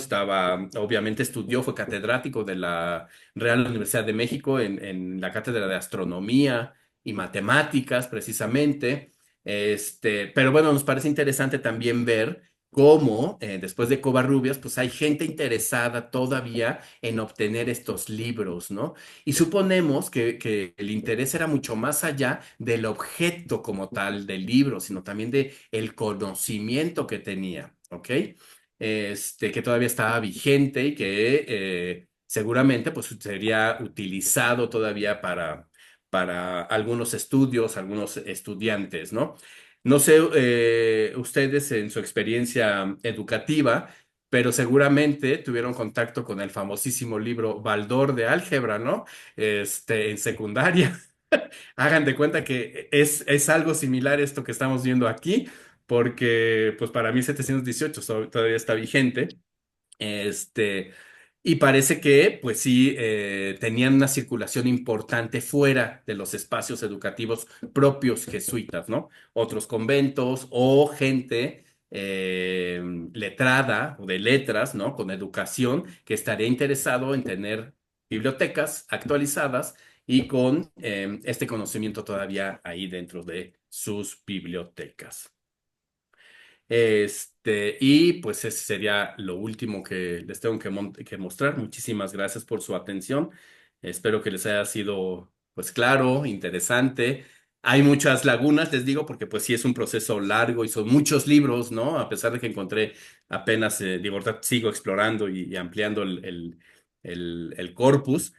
obviamente estudió, fue catedrático de la Real Universidad de México en la cátedra de astronomía y matemáticas, precisamente. Pero bueno, nos parece interesante también ver cómo después de Covarrubias, pues hay gente interesada todavía en obtener estos libros, ¿no? Y suponemos que el interés era mucho más allá del objeto como tal del libro, sino también de el conocimiento que tenía, ¿ok? Que todavía estaba vigente y que seguramente pues sería utilizado todavía para algunos estudios, algunos estudiantes, ¿no? No sé, ustedes en su experiencia educativa, pero seguramente tuvieron contacto con el famosísimo libro Baldor de álgebra, ¿no? En secundaria. Hagan de cuenta que es algo similar esto que estamos viendo aquí, porque pues para 1718 todavía está vigente. Este, y parece que, pues sí, tenían una circulación importante fuera de los espacios educativos propios jesuitas, ¿no? Otros conventos o gente letrada o de letras, ¿no? Con educación que estaría interesado en tener bibliotecas actualizadas y con este conocimiento todavía ahí dentro de sus bibliotecas. Y pues ese sería lo último que les tengo que mostrar. Muchísimas gracias por su atención. Espero que les haya sido pues claro, interesante. Hay muchas lagunas, les digo, porque pues sí es un proceso largo y son muchos libros, ¿no? A pesar de que encontré apenas, digo, ahorita sigo explorando y ampliando el corpus,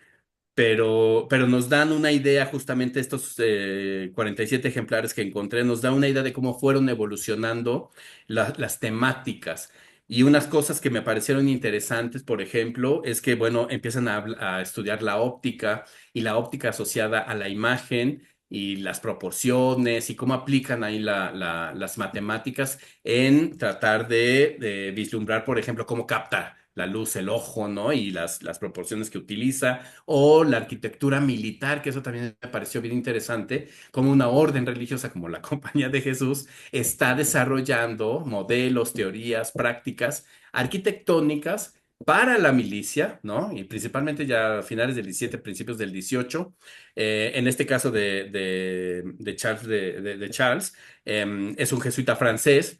pero nos dan una idea, justamente estos 47 ejemplares que encontré, nos da una idea de cómo fueron evolucionando las temáticas. Y unas cosas que me parecieron interesantes, por ejemplo, es que, bueno, empiezan a estudiar la óptica y la óptica asociada a la imagen y las proporciones y cómo aplican ahí las matemáticas en tratar de vislumbrar, por ejemplo, cómo capta la luz, el ojo, ¿no? Y las proporciones que utiliza o la arquitectura militar, que eso también me pareció bien interesante, como una orden religiosa como la Compañía de Jesús está desarrollando modelos, teorías, prácticas arquitectónicas para la milicia, ¿no? Y principalmente ya a finales del 17, principios del 18, en este caso de Charles, de Charles, es un jesuita francés.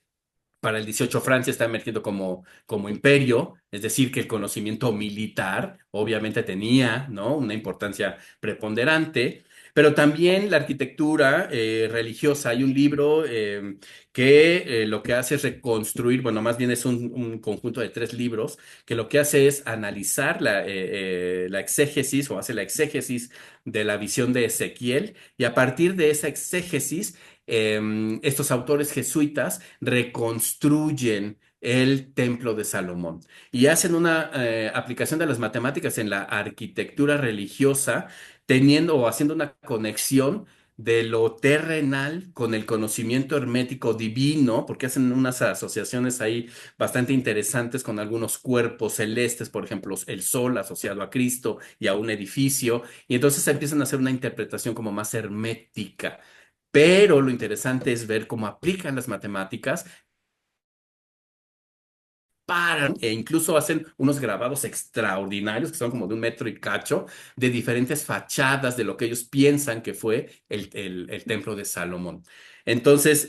Para el 18 Francia está emergiendo como imperio, es decir, que el conocimiento militar obviamente tenía, ¿no? Una importancia preponderante, pero también la arquitectura religiosa. Hay un libro que lo que hace es reconstruir, bueno, más bien es un conjunto de 3 libros, que lo que hace es analizar la exégesis o hace la exégesis de la visión de Ezequiel y a partir de esa exégesis estos autores jesuitas reconstruyen el templo de Salomón y hacen una aplicación de las matemáticas en la arquitectura religiosa, teniendo o haciendo una conexión de lo terrenal con el conocimiento hermético divino, porque hacen unas asociaciones ahí bastante interesantes con algunos cuerpos celestes, por ejemplo, el sol asociado a Cristo y a un edificio, y entonces empiezan a hacer una interpretación como más hermética. Pero lo interesante es ver cómo aplican las matemáticas e incluso hacen unos grabados extraordinarios que son como de 1 metro y cacho de diferentes fachadas de lo que ellos piensan que fue el templo de Salomón. Entonces,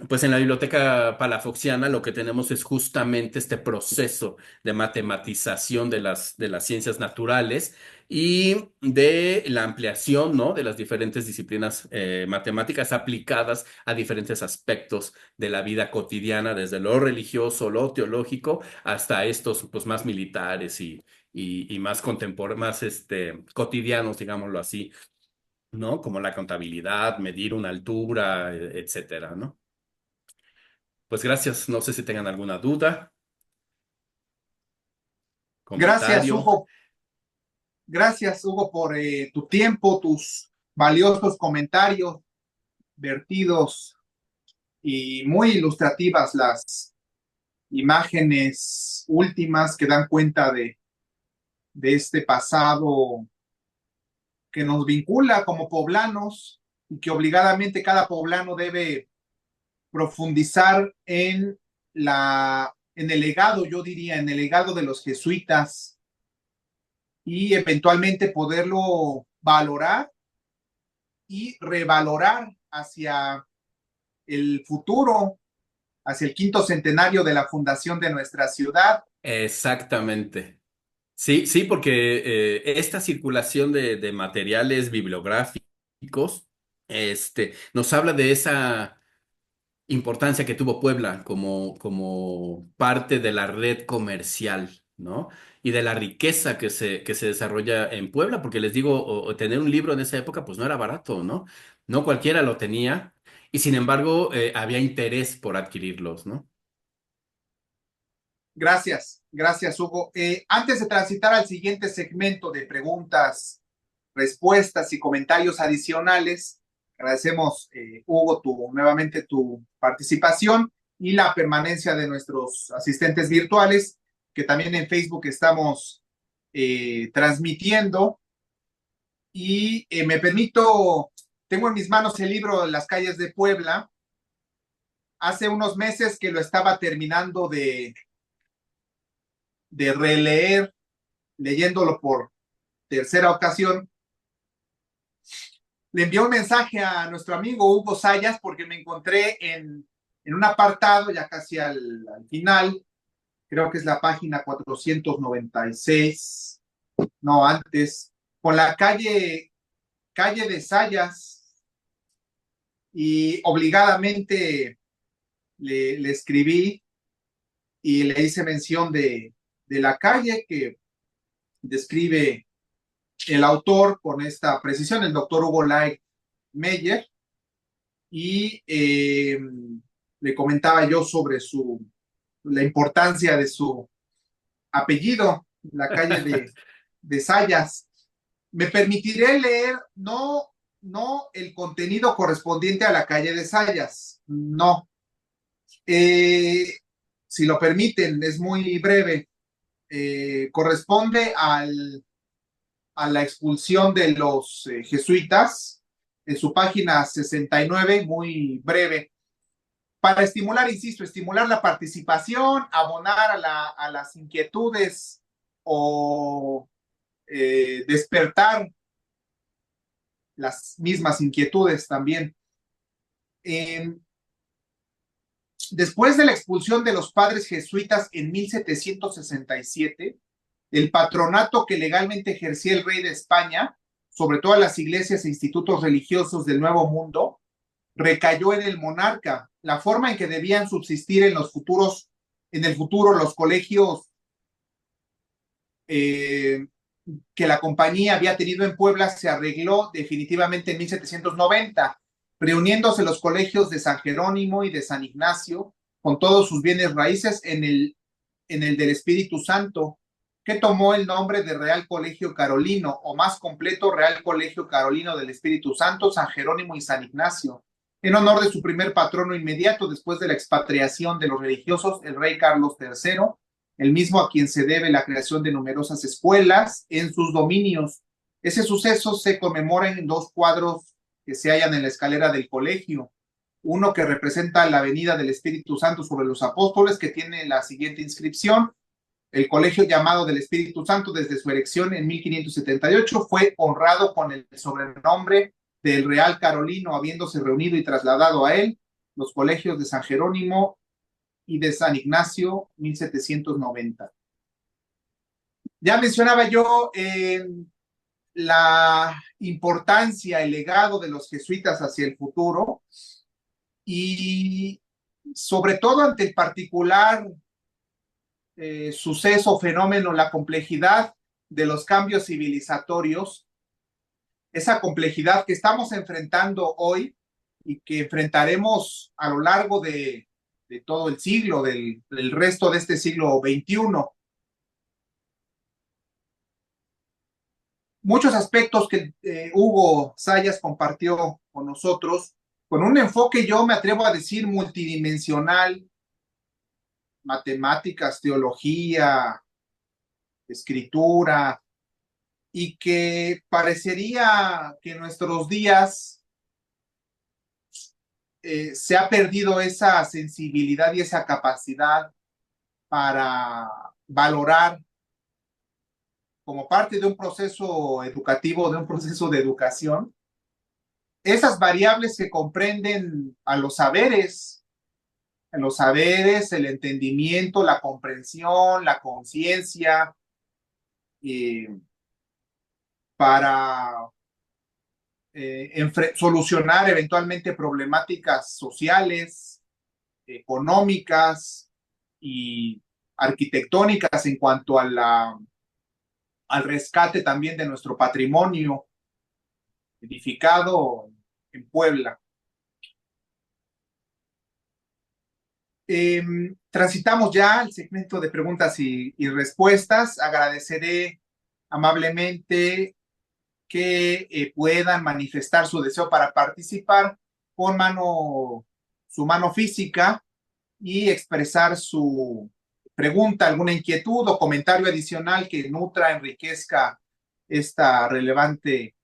pues en la biblioteca palafoxiana lo que tenemos es justamente este proceso de matematización de las ciencias naturales y de la ampliación, ¿no? De las diferentes disciplinas matemáticas aplicadas a diferentes aspectos de la vida cotidiana, desde lo religioso, lo teológico, hasta estos pues, más militares y más contemporáneos, más cotidianos, digámoslo así, ¿no? Como la contabilidad, medir una altura, etcétera, ¿no? Pues gracias. No sé si tengan alguna duda, Gracias, comentario. Hugo. Gracias, Hugo, por tu tiempo, tus valiosos comentarios vertidos y muy ilustrativas las imágenes últimas que dan cuenta de este pasado que nos vincula como poblanos y que obligadamente cada poblano debe profundizar en el legado, yo diría, en el legado de los jesuitas y eventualmente poderlo valorar y revalorar hacia el futuro, hacia el quinto centenario de la fundación de nuestra ciudad. Exactamente. Sí, sí, porque esta circulación de materiales bibliográficos, nos habla de esa importancia que tuvo Puebla como parte de la red comercial, ¿no? Y de la riqueza que se desarrolla en Puebla, porque les digo, o tener un libro en esa época, pues no era barato, ¿no? No cualquiera lo tenía, y sin embargo, había interés por adquirirlos, ¿no? Gracias, gracias, Hugo. Antes de transitar al siguiente segmento de preguntas, respuestas y comentarios adicionales, agradecemos, Hugo, nuevamente tu participación y la permanencia de nuestros asistentes virtuales, que también en Facebook estamos transmitiendo. Y me permito, tengo en mis manos el libro Las calles de Puebla. Hace unos meses que lo estaba terminando de releer, leyéndolo por tercera ocasión, le envié un mensaje a nuestro amigo Hugo Sayas porque me encontré en un apartado ya casi al final, creo que es la página 496, no antes, con la calle de Sayas, y obligadamente le escribí y le hice mención de la calle que describe el autor con esta precisión, el doctor Hugo Light Meyer, y le comentaba yo sobre la importancia de su apellido, la calle de Sayas. Me permitiré leer no el contenido correspondiente a la calle de Sayas, no. Eh, si lo permiten, es muy breve. Corresponde a la expulsión de los jesuitas en su página 69, muy breve, para estimular, insisto, estimular la participación, abonar a las inquietudes o despertar las mismas inquietudes también. Eh, Después de la expulsión de los padres jesuitas en 1767, el patronato que legalmente ejercía el rey de España, sobre todas las iglesias e institutos religiosos del Nuevo Mundo, recayó en el monarca. La forma en que debían subsistir en el futuro los colegios eh, que la compañía había tenido en Puebla se arregló definitivamente en 1790, reuniéndose los colegios de San Jerónimo y de San Ignacio con todos sus bienes raíces en el del Espíritu Santo, que tomó el nombre de Real Colegio Carolino, o más completo, Real Colegio Carolino del Espíritu Santo, San Jerónimo y San Ignacio, en honor de su primer patrono inmediato después de la expatriación de los religiosos, el rey Carlos III, el mismo a quien se debe la creación de numerosas escuelas en sus dominios. Ese suceso se conmemora en dos cuadros que se hallan en la escalera del colegio. Uno que representa la venida del Espíritu Santo sobre los apóstoles, que tiene la siguiente inscripción: el colegio llamado del Espíritu Santo desde su erección en 1578 fue honrado con el sobrenombre del Real Carolino, habiéndose reunido y trasladado a él los colegios de San Jerónimo y de San Ignacio, 1790. Ya mencionaba yo la importancia, el legado de los jesuitas hacia el futuro, y sobre todo ante el particular suceso, fenómeno, la complejidad de los cambios civilizatorios, esa complejidad que estamos enfrentando hoy y que enfrentaremos a lo largo de todo el siglo, del resto de este siglo XXI. Muchos aspectos que Hugo Sayas compartió con nosotros, con un enfoque, yo me atrevo a decir, multidimensional: matemáticas, teología, escritura, y que parecería que en nuestros días se ha perdido esa sensibilidad y esa capacidad para valorar, como parte de un proceso educativo, de un proceso de educación, esas variables que comprenden a los saberes, el entendimiento, la comprensión, la conciencia, eh, para solucionar eventualmente problemáticas sociales, económicas y arquitectónicas en cuanto al rescate también de nuestro patrimonio edificado en Puebla. Transitamos ya el segmento de preguntas y respuestas. Agradeceré amablemente que puedan manifestar su deseo para participar con su mano física, y expresar su pregunta, alguna inquietud o comentario adicional que nutra, enriquezca esta relevante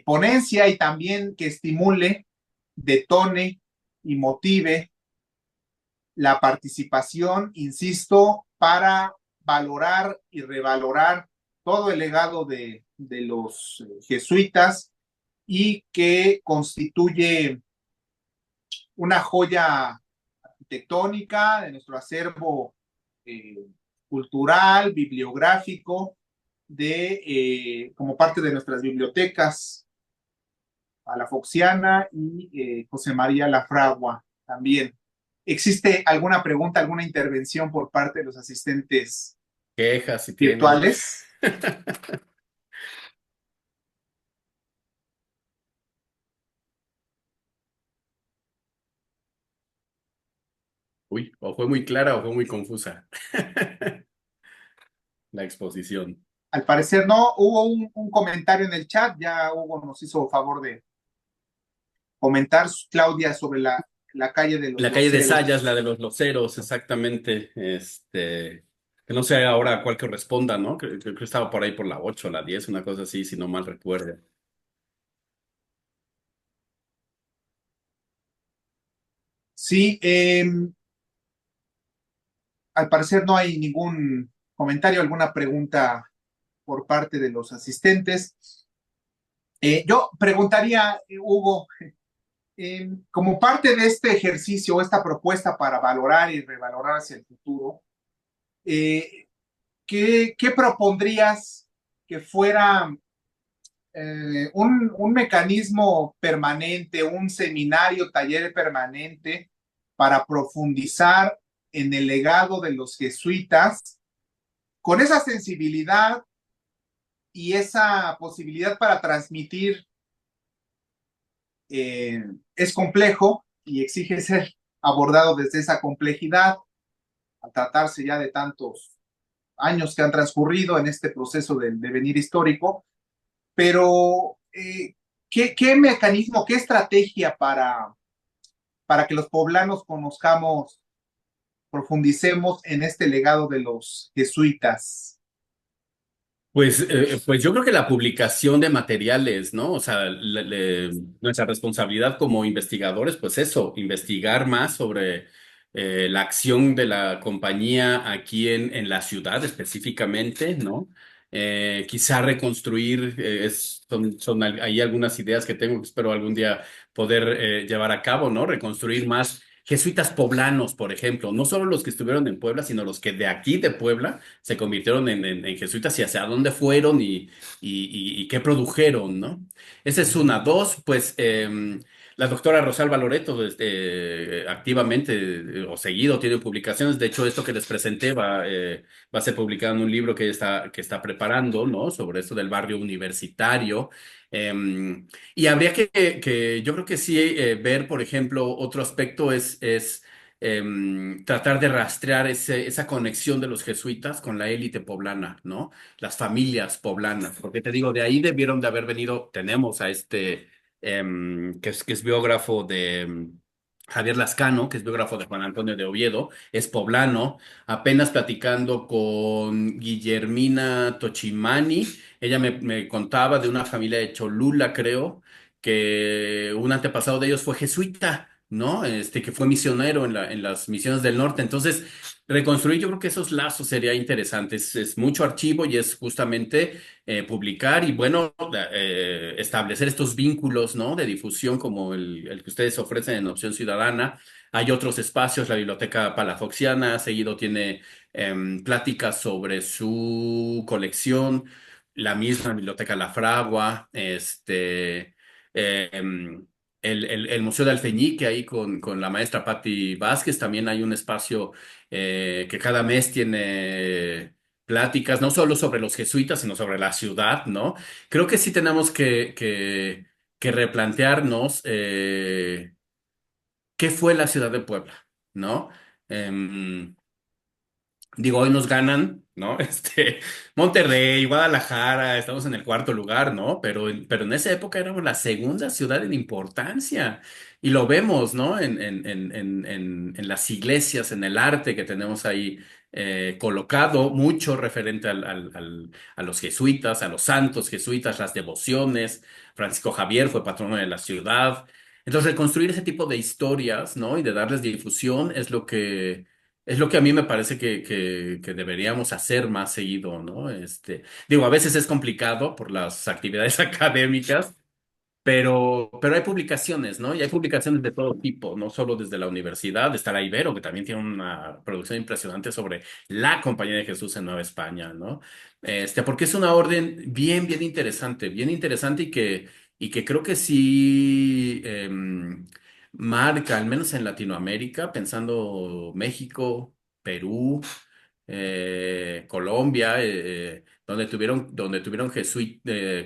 ponencia, y también que estimule, detone y motive la participación, insisto, para valorar y revalorar todo el legado de los jesuitas y que constituye una joya arquitectónica de nuestro acervo eh, cultural, bibliográfico, como parte de nuestras bibliotecas, a la Foxiana y José María Lafragua también. ¿Existe alguna pregunta, alguna intervención por parte de los asistentes Quejas si tienen. virtuales? Uy, o fue muy clara o fue muy confusa la exposición. Al parecer no, hubo un comentario en el chat, ya Hugo nos hizo favor de comentar, Claudia, sobre la calle de los La calle de Sayas, la Loceros. de los Loceros, exactamente. Que no sé ahora a cuál corresponda, ¿no? Creo que estaba por ahí por la 8, la 10, una cosa así, si no mal recuerdo. Sí, al parecer no hay ningún comentario, alguna pregunta por parte de los asistentes. Yo preguntaría, Hugo, como parte de este ejercicio, esta propuesta para valorar y revalorar hacia el futuro, eh, ¿qué propondrías que fuera un mecanismo permanente, un seminario, taller permanente para profundizar en el legado de los jesuitas con esa sensibilidad y esa posibilidad para transmitir? Es complejo y exige ser abordado desde esa complejidad, al tratarse ya de tantos años que han transcurrido en este proceso del devenir histórico, pero ¿qué mecanismo, qué estrategia para que los poblanos conozcamos, profundicemos en este legado de los jesuitas? Pues yo creo que la publicación de materiales, ¿no? O sea, nuestra responsabilidad como investigadores, pues eso, investigar más sobre la acción de la compañía aquí en la ciudad específicamente, ¿no? Quizá reconstruir, son ahí algunas ideas que tengo que espero algún día poder llevar a cabo, ¿no? Reconstruir más jesuitas poblanos, por ejemplo, no solo los que estuvieron en Puebla, sino los que de aquí de Puebla se convirtieron en jesuitas y hacia dónde fueron y qué produjeron, ¿no? Esa es una. Dos, pues la doctora Rosalba Loreto activamente o seguido tiene publicaciones. De hecho, esto que les presenté va a ser publicado en un libro que está preparando, ¿no? Sobre esto del barrio universitario. Y habría yo creo que sí, ver, por ejemplo, otro aspecto es tratar de rastrear esa conexión de los jesuitas con la élite poblana, ¿no? Las familias poblanas, porque te digo, de ahí debieron de haber venido, tenemos a que es biógrafo de Javier Lascano, que es biógrafo de Juan Antonio de Oviedo, es poblano, apenas platicando con Guillermina Tochimani, ella me contaba de una familia de Cholula, creo, que un antepasado de ellos fue jesuita, ¿no? Que fue misionero en las misiones del norte. Entonces, reconstruir, yo creo que esos lazos sería interesante. Es mucho archivo y es justamente publicar y, bueno, establecer estos vínculos, ¿no? De difusión como el que ustedes ofrecen en Opción Ciudadana. Hay otros espacios, la Biblioteca Palafoxiana, seguido tiene pláticas sobre su colección, la misma Biblioteca La Fragua, em, el Museo de Alfeñique ahí con la maestra Patti Vázquez, también hay un espacio que cada mes tiene pláticas, no solo sobre los jesuitas, sino sobre la ciudad, ¿no? Creo que sí tenemos que replantearnos qué fue la ciudad de Puebla, ¿no? Em, Digo, hoy nos ganan, ¿no? Monterrey, Guadalajara, estamos en el cuarto lugar, ¿no? Pero en esa época éramos la segunda ciudad en importancia. Y lo vemos, ¿no? En las iglesias, en el arte que tenemos ahí colocado, mucho referente a los jesuitas, a los santos jesuitas, las devociones. Francisco Javier fue patrono de la ciudad. Entonces, reconstruir ese tipo de historias, ¿no? Y de darles difusión es lo que a mí me parece que deberíamos hacer más seguido, ¿no? Digo, a veces es complicado por las actividades académicas, pero hay publicaciones, ¿no? Y hay publicaciones de todo tipo, no solo desde la universidad, está la Ibero, que también tiene una producción impresionante sobre la Compañía de Jesús en Nueva España, ¿no? Porque es una orden bien interesante y que creo que sí marca, al menos en Latinoamérica, pensando México, Perú, Colombia, donde tuvieron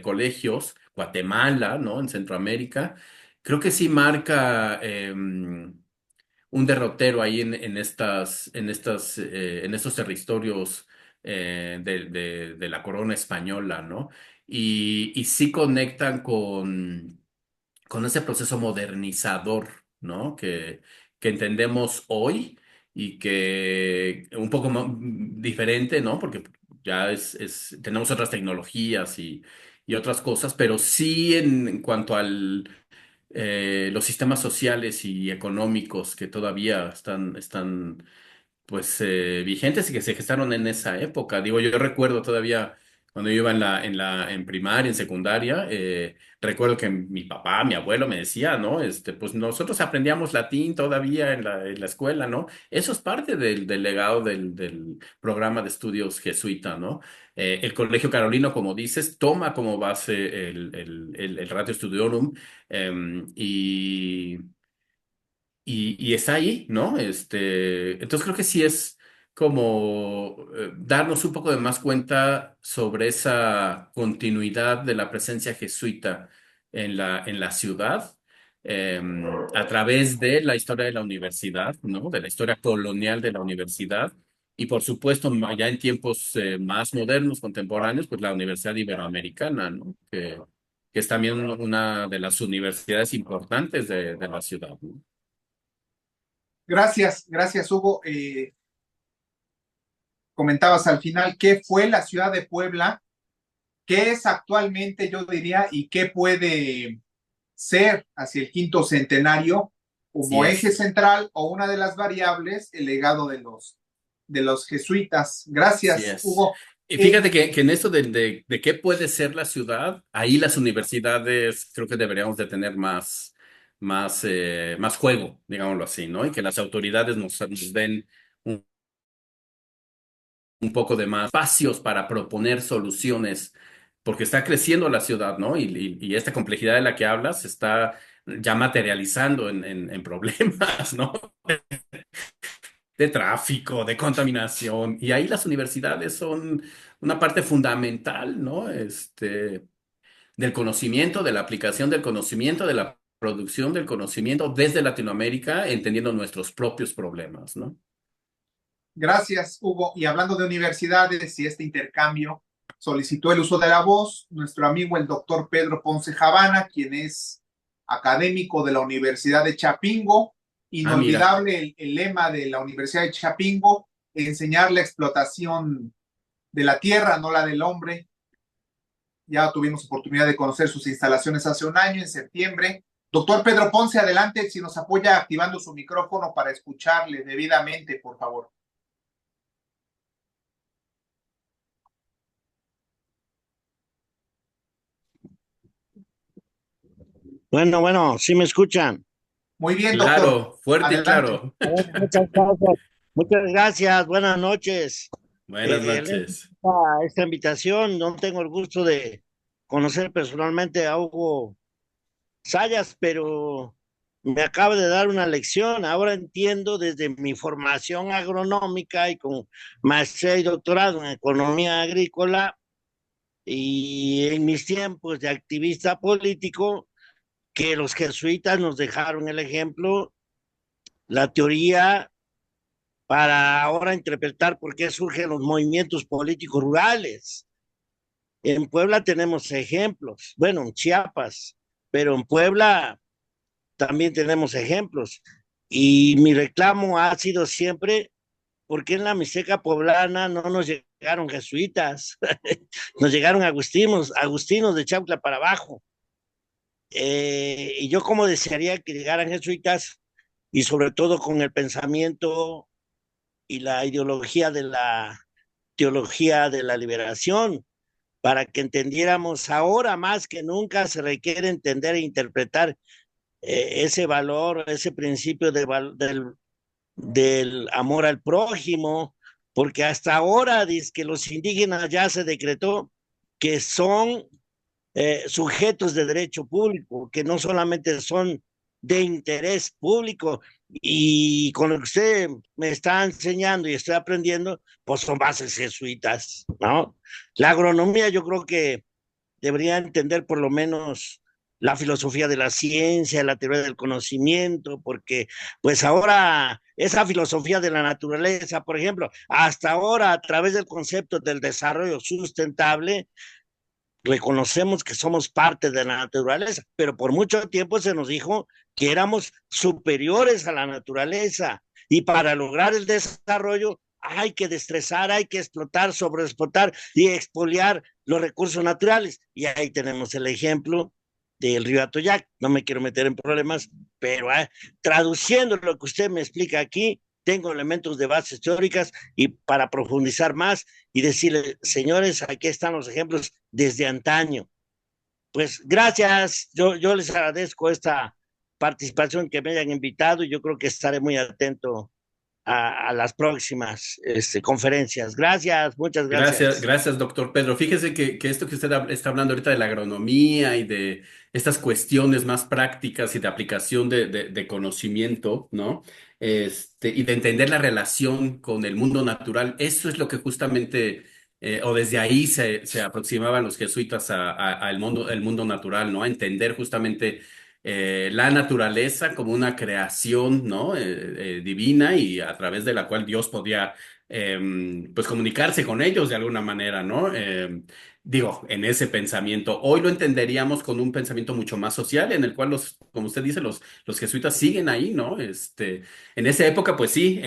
colegios, Guatemala, ¿no? En Centroamérica. Creo que sí marca un derrotero ahí en estos territorios de la corona española, ¿no? Y sí conectan con ese proceso modernizador, ¿no? Que entendemos hoy y que un poco diferente, ¿no? Porque ya tenemos otras tecnologías y otras cosas, pero sí en cuanto al los sistemas sociales y económicos que todavía están pues vigentes y que se gestaron en esa época. Digo, yo recuerdo todavía cuando yo iba en primaria, en secundaria, recuerdo que mi papá, mi abuelo me decía, ¿no? Pues nosotros aprendíamos latín todavía en la escuela, ¿no? Eso es parte del legado del programa de estudios jesuita, ¿no? El Colegio Carolino, como dices, toma como base el Ratio Studiorum, y y está ahí, ¿no? Entonces creo que sí es como darnos un poco de más cuenta sobre esa continuidad de la presencia jesuita en la ciudad, eh, a través de la historia de la universidad, ¿no? De la historia colonial de la universidad. Y por supuesto, ya en tiempos más modernos, contemporáneos, pues la Universidad Iberoamericana, ¿no? Que es también una de las universidades importantes de la ciudad, ¿no? Gracias, gracias, Hugo. Comentabas al final qué fue la ciudad de Puebla, qué es actualmente, yo diría, y qué puede ser hacia el quinto centenario Así como eje es, central o una de las variables, el legado de los jesuitas. así Gracias, es. Hugo. Y fíjate que en eso de qué puede ser la ciudad, ahí las universidades creo que deberíamos de tener más juego, digámoslo así, ¿no? Y que las autoridades nos den un, un poco de más espacios para proponer soluciones, porque está creciendo la ciudad, ¿no? Y esta complejidad de la que hablas se está ya materializando en problemas, ¿no? De tráfico, de contaminación, y ahí las universidades son una parte fundamental, ¿no? Del conocimiento, de la aplicación del conocimiento, de la producción del conocimiento desde Latinoamérica, entendiendo nuestros propios problemas, ¿no? Gracias, Hugo. Y hablando de universidades y este intercambio, solicitó el uso de la voz nuestro amigo el doctor Pedro Ponce Javana, quien es académico de la Universidad de Chapingo. Ah, mira, Inolvidable el lema de la Universidad de Chapingo, enseñar la explotación de la tierra, no la del hombre. Ya tuvimos oportunidad de conocer sus instalaciones hace un año, en septiembre. Doctor Pedro Ponce, adelante, si nos apoya activando su micrófono para escucharle debidamente, por favor. Bueno, sí me escuchan. Muy bien, doctor. claro, fuerte y Adelante. claro. Muchas gracias. Muchas gracias. Buenas noches. Buenas Gracias noches. a esta invitación. No tengo el gusto de conocer personalmente a Hugo Sayas, pero me acaba de dar una lección. Ahora entiendo desde mi formación agronómica y con maestría y doctorado en economía agrícola y en mis tiempos de activista político, que los jesuitas nos dejaron el ejemplo, la teoría para ahora interpretar por qué surgen los movimientos políticos rurales. En Puebla tenemos ejemplos, bueno, en Chiapas, pero en Puebla también tenemos ejemplos. Y mi reclamo ha sido siempre, ¿por qué en la Mixteca poblana no nos llegaron jesuitas? Nos llegaron agustinos de Chautla para abajo. Y yo como desearía que llegaran jesuitas y sobre todo con el pensamiento y la ideología de la teología de la liberación, para que entendiéramos ahora más que nunca se requiere entender e interpretar ese valor, ese principio del amor al prójimo, porque hasta ahora dice que los indígenas ya se decretó que son sujetos de derecho público, que no solamente son de interés público, y con lo que usted me está enseñando y estoy aprendiendo, pues son bases jesuitas, ¿no? La agronomía yo creo que debería entender por lo menos la filosofía de la ciencia, la teoría del conocimiento, porque pues ahora esa filosofía de la naturaleza, por ejemplo, hasta ahora a través del concepto del desarrollo sustentable, reconocemos que somos parte de la naturaleza, pero por mucho tiempo se nos dijo que éramos superiores a la naturaleza y para lograr el desarrollo hay que destrezar, hay que explotar, sobreexplotar y expoliar los recursos naturales. Y ahí tenemos el ejemplo del río Atoyac. No me quiero meter en problemas, pero traduciendo lo que usted me explica aquí, tengo elementos de bases teóricas y para profundizar más y decirle, señores, aquí están los ejemplos desde antaño. Pues gracias, yo les agradezco esta participación que me hayan invitado y yo creo que estaré muy atento a las próximas conferencias. Gracias, muchas Gracias, gracias. gracias, doctor Pedro. Fíjese que esto que usted está hablando ahorita de la agronomía y de estas cuestiones más prácticas y de aplicación de conocimiento, ¿no? Y de entender la relación con el mundo natural, eso es lo que justamente, o desde ahí se aproximaban los jesuitas al mundo, el mundo natural, ¿no? A entender justamente la naturaleza como una creación, ¿no? Divina y a través de la cual Dios podía pues comunicarse con ellos de alguna manera, ¿no? Digo, en ese pensamiento. Hoy lo entenderíamos con un pensamiento mucho más social, en el cual como usted dice, los jesuitas siguen ahí, ¿no? En esa época, pues sí,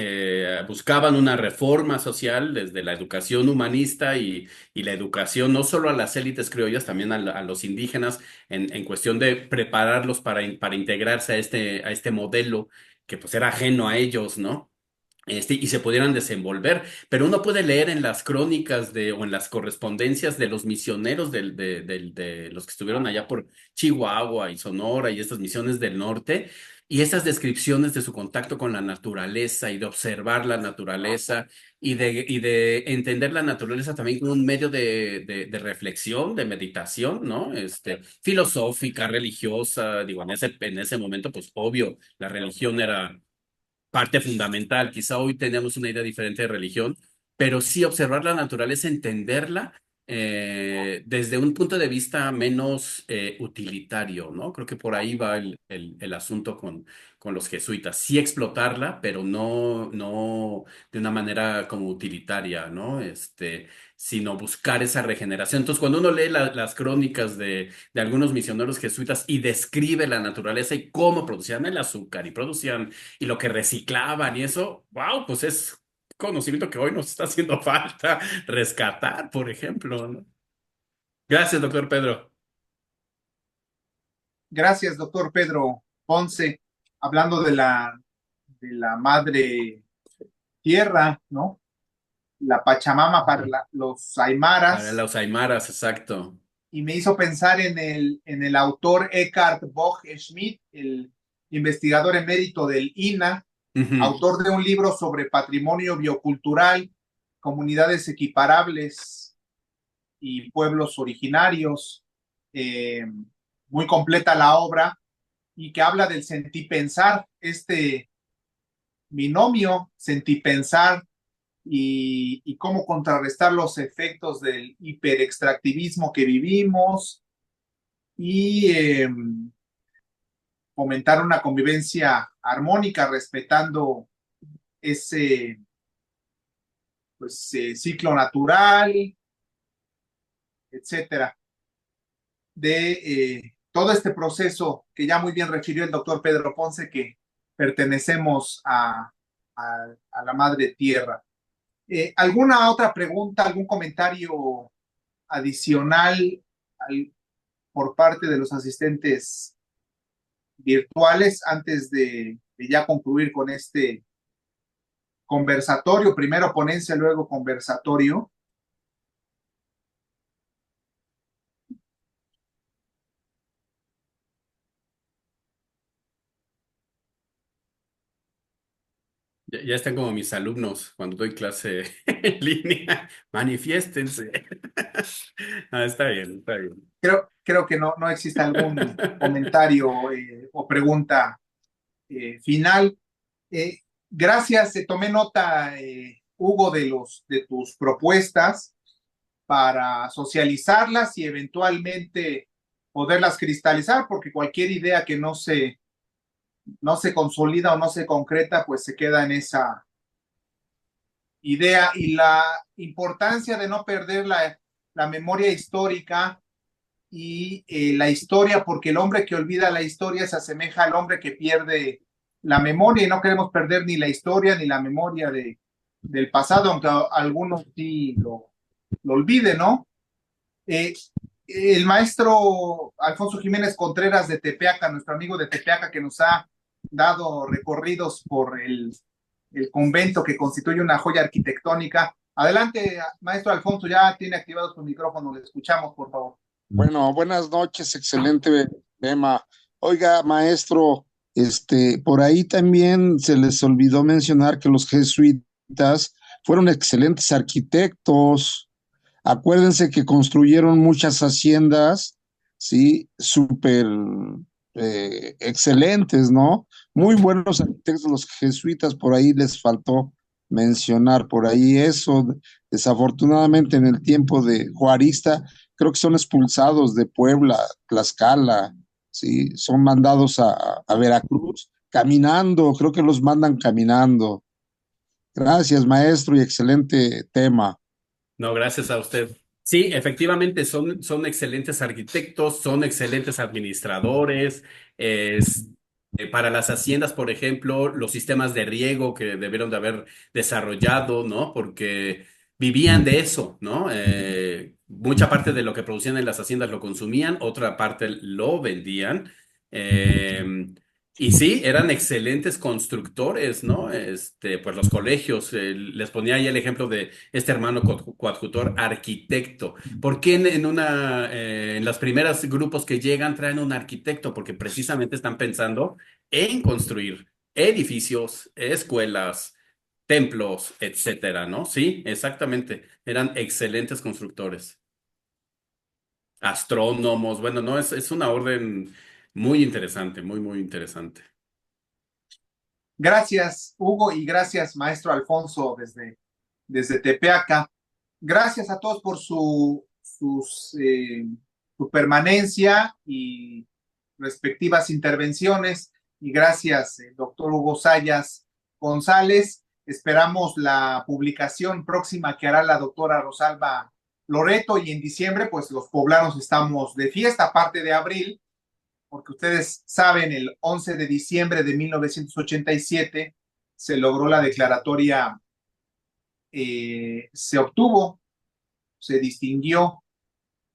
buscaban una reforma social desde la educación humanista y la educación no solo a las élites criollas, también a los indígenas, en cuestión de prepararlos para integrarse a este modelo que pues era ajeno a ellos, ¿no? Y se pudieran desenvolver. Pero uno puede leer en las crónicas o en las correspondencias de los misioneros de los que estuvieron allá por Chihuahua y Sonora y estas misiones del norte, y esas descripciones de su contacto con la naturaleza y de observar la naturaleza y de entender la naturaleza también como un medio de reflexión, de meditación, ¿no? Filosófica, religiosa, digo, en ese momento, pues obvio, la religión era parte fundamental. Quizá hoy tenemos una idea diferente de religión, pero sí observar la naturaleza, entenderla desde un punto de vista menos utilitario, ¿no? Creo que por ahí va el asunto con los jesuitas. Sí explotarla, pero no de una manera como utilitaria, ¿no? Sino buscar esa regeneración. Entonces, cuando uno lee las crónicas de algunos misioneros jesuitas y describe la naturaleza y cómo producían el azúcar y producían y lo que reciclaban y eso, wow, pues es conocimiento que hoy nos está haciendo falta rescatar, por ejemplo, ¿no? Gracias, doctor Pedro. Gracias, doctor Pedro Ponce, hablando de la madre tierra, ¿no? La Pachamama para los Para Aymaras, los Aymaras, exacto. y me hizo pensar en el autor Eckhard Boch-Schmidt, el investigador emérito del INA, Ujú. autor de un libro sobre patrimonio biocultural, comunidades equiparables y pueblos originarios. Eh, Muy completa la obra y que habla del sentipensar, este binomio sentipensar y cómo contrarrestar los efectos del hiperextractivismo que vivimos y fomentar una convivencia armónica respetando ese pues, ciclo natural, etcétera, de todo este proceso que ya muy bien refirió el doctor Pedro Ponce, que pertenecemos a la madre tierra. ¿Alguna otra pregunta, algún comentario adicional al, por parte de los asistentes virtuales antes de ya concluir con este conversatorio? Primero ponencia, luego conversatorio. Ya están como mis alumnos cuando doy clase en línea. Manifiéstense. Ah, está bien, está bien. Creo que no existe algún comentario o pregunta final. Eh, Gracias, tomé nota, Hugo, de tus propuestas para socializarlas y eventualmente poderlas cristalizar, porque cualquier idea que no se consolida o no se concreta, pues se queda en esa idea y la importancia de no perder la memoria histórica y la historia, porque el hombre que olvida la historia se asemeja al hombre que pierde la memoria y no queremos perder ni la historia ni la memoria del pasado, aunque algunos sí lo olviden, ¿no? Eh, el maestro Alfonso Jiménez Contreras de Tepeaca, nuestro amigo de Tepeaca, que nos ha dado recorridos por el convento que constituye una joya arquitectónica. Adelante, maestro Alfonso, ya tiene activado su micrófono, le escuchamos, por favor. Bueno, buenas noches, excelente tema. Oiga, maestro, por ahí también se les olvidó mencionar que los jesuitas fueron excelentes arquitectos. Acuérdense que construyeron muchas haciendas, sí, súper excelentes, ¿no? Muy buenos arquitectos los jesuitas, por ahí les faltó mencionar por ahí eso. Desafortunadamente en el tiempo de Juarista, creo que son expulsados de Puebla, Tlaxcala, sí, son mandados a Veracruz caminando, creo que los mandan caminando. Gracias, maestro, y excelente tema. No, gracias a usted. Sí, efectivamente, son excelentes arquitectos, son excelentes administradores. Es, para las haciendas, por ejemplo, los sistemas de riego que debieron de haber desarrollado, ¿no? Porque vivían de eso, ¿no? Mucha parte de lo que producían en las haciendas lo consumían, otra parte lo vendían. Eh, y sí, eran excelentes constructores, ¿no? Pues los colegios, les ponía ahí el ejemplo de este hermano coadjutor arquitecto. ¿Por qué en las primeras grupos que llegan traen un arquitecto? Porque precisamente están pensando en construir edificios, escuelas, templos, etcétera, ¿no? Sí, exactamente. Eran excelentes constructores. Astrónomos, bueno, no, es una orden muy interesante, muy, muy interesante. Gracias, Hugo, y gracias, maestro Alfonso, desde Tepeaca. Gracias a todos por su permanencia y respectivas intervenciones. Y gracias, doctor Hugo Sayas González. Esperamos la publicación próxima que hará la doctora Rosalba Loreto y en diciembre, pues los poblanos estamos de fiesta, aparte de abril, porque ustedes saben, el 11 de diciembre de 1987 se logró la declaratoria, se obtuvo, se distinguió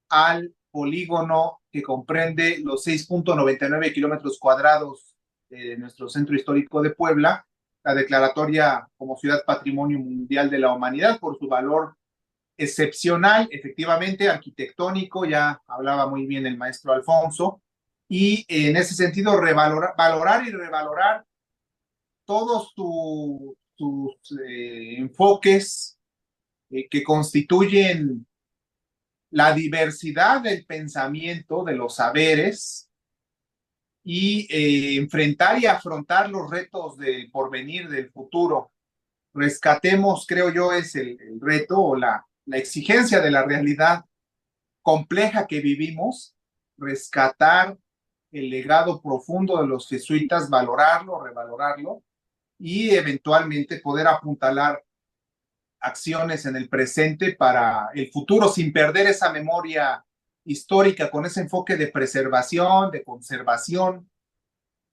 al polígono que comprende los 6.99 kilómetros cuadrados de nuestro centro histórico de Puebla, la declaratoria como Ciudad Patrimonio Mundial de la Humanidad por su valor excepcional, efectivamente, arquitectónico, ya hablaba muy bien el maestro Alfonso, y en ese sentido valorar y revalorar todos tus enfoques que constituyen la diversidad del pensamiento, de los saberes, y enfrentar y afrontar los retos del porvenir, del futuro. Rescatemos, creo yo, es el reto o la exigencia de la realidad compleja que vivimos, rescatar el legado profundo de los jesuitas, valorarlo, revalorarlo y eventualmente poder apuntalar acciones en el presente para el futuro sin perder esa memoria histórica, con ese enfoque de preservación, de conservación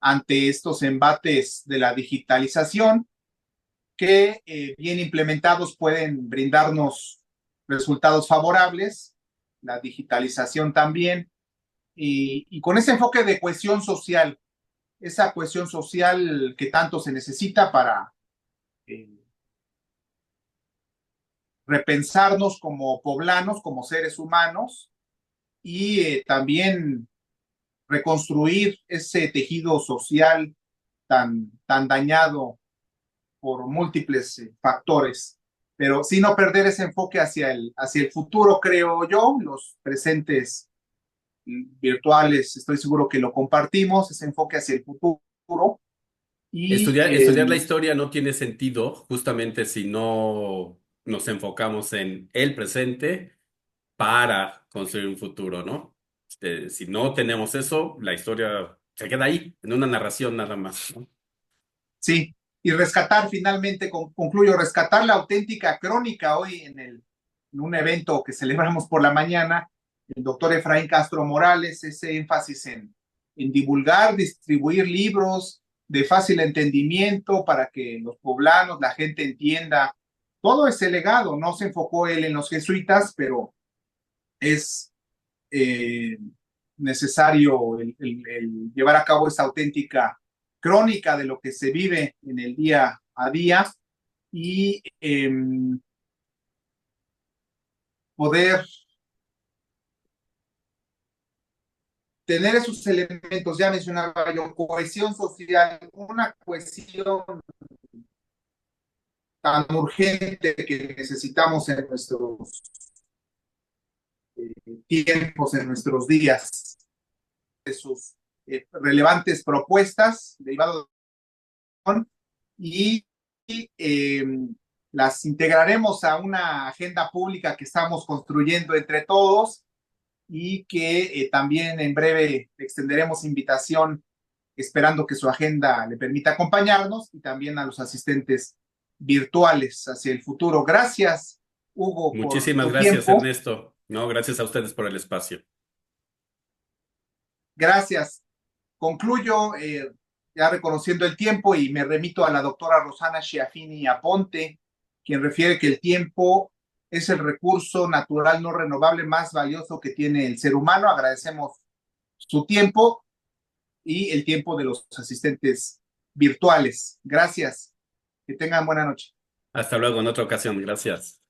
ante estos embates de la digitalización que bien implementados pueden brindarnos resultados favorables, la digitalización también, y con ese enfoque de cohesión social, esa cohesión social que tanto se necesita para eh, repensarnos como poblanos, como seres humanos, y también reconstruir ese tejido social tan dañado por múltiples factores, pero sin no perder ese enfoque hacia el futuro, creo yo. Los presentes virtuales, estoy seguro que lo compartimos, ese enfoque hacia el futuro. Y Estudiar la historia no tiene sentido justamente si no nos enfocamos en el presente para construir un futuro, ¿no? Si no tenemos eso, la historia se queda ahí, en una narración nada más, ¿no? sí, y rescatar finalmente, concluyo, rescatar la auténtica crónica hoy en un evento que celebramos por la mañana, el doctor Efraín Castro Morales, ese énfasis en divulgar, distribuir libros de fácil entendimiento para que los poblanos, la gente entienda todo ese legado. No se enfocó él en los jesuitas, pero es necesario el llevar a cabo esa auténtica crónica de lo que se vive en el día a día y poder tener esos elementos, ya mencionaba yo, cohesión social, una cohesión tan urgente que necesitamos en nuestros tiempos, en nuestros días, de sus relevantes propuestas derivadas y eh, las integraremos a una agenda pública que estamos construyendo entre todos y que también en breve extenderemos invitación esperando que su agenda le permita acompañarnos y también a los asistentes virtuales hacia el futuro. Gracias, Hugo, por Muchísimas tu gracias, tiempo. Ernesto. No, gracias a ustedes por el espacio. Gracias. Concluyo ya reconociendo el tiempo y me remito a la doctora Rosana Schiaffini Aponte, quien refiere que el tiempo es el recurso natural no renovable más valioso que tiene el ser humano. Agradecemos su tiempo y el tiempo de los asistentes virtuales. Gracias. Que tengan buena noche. Hasta luego en otra ocasión. Gracias.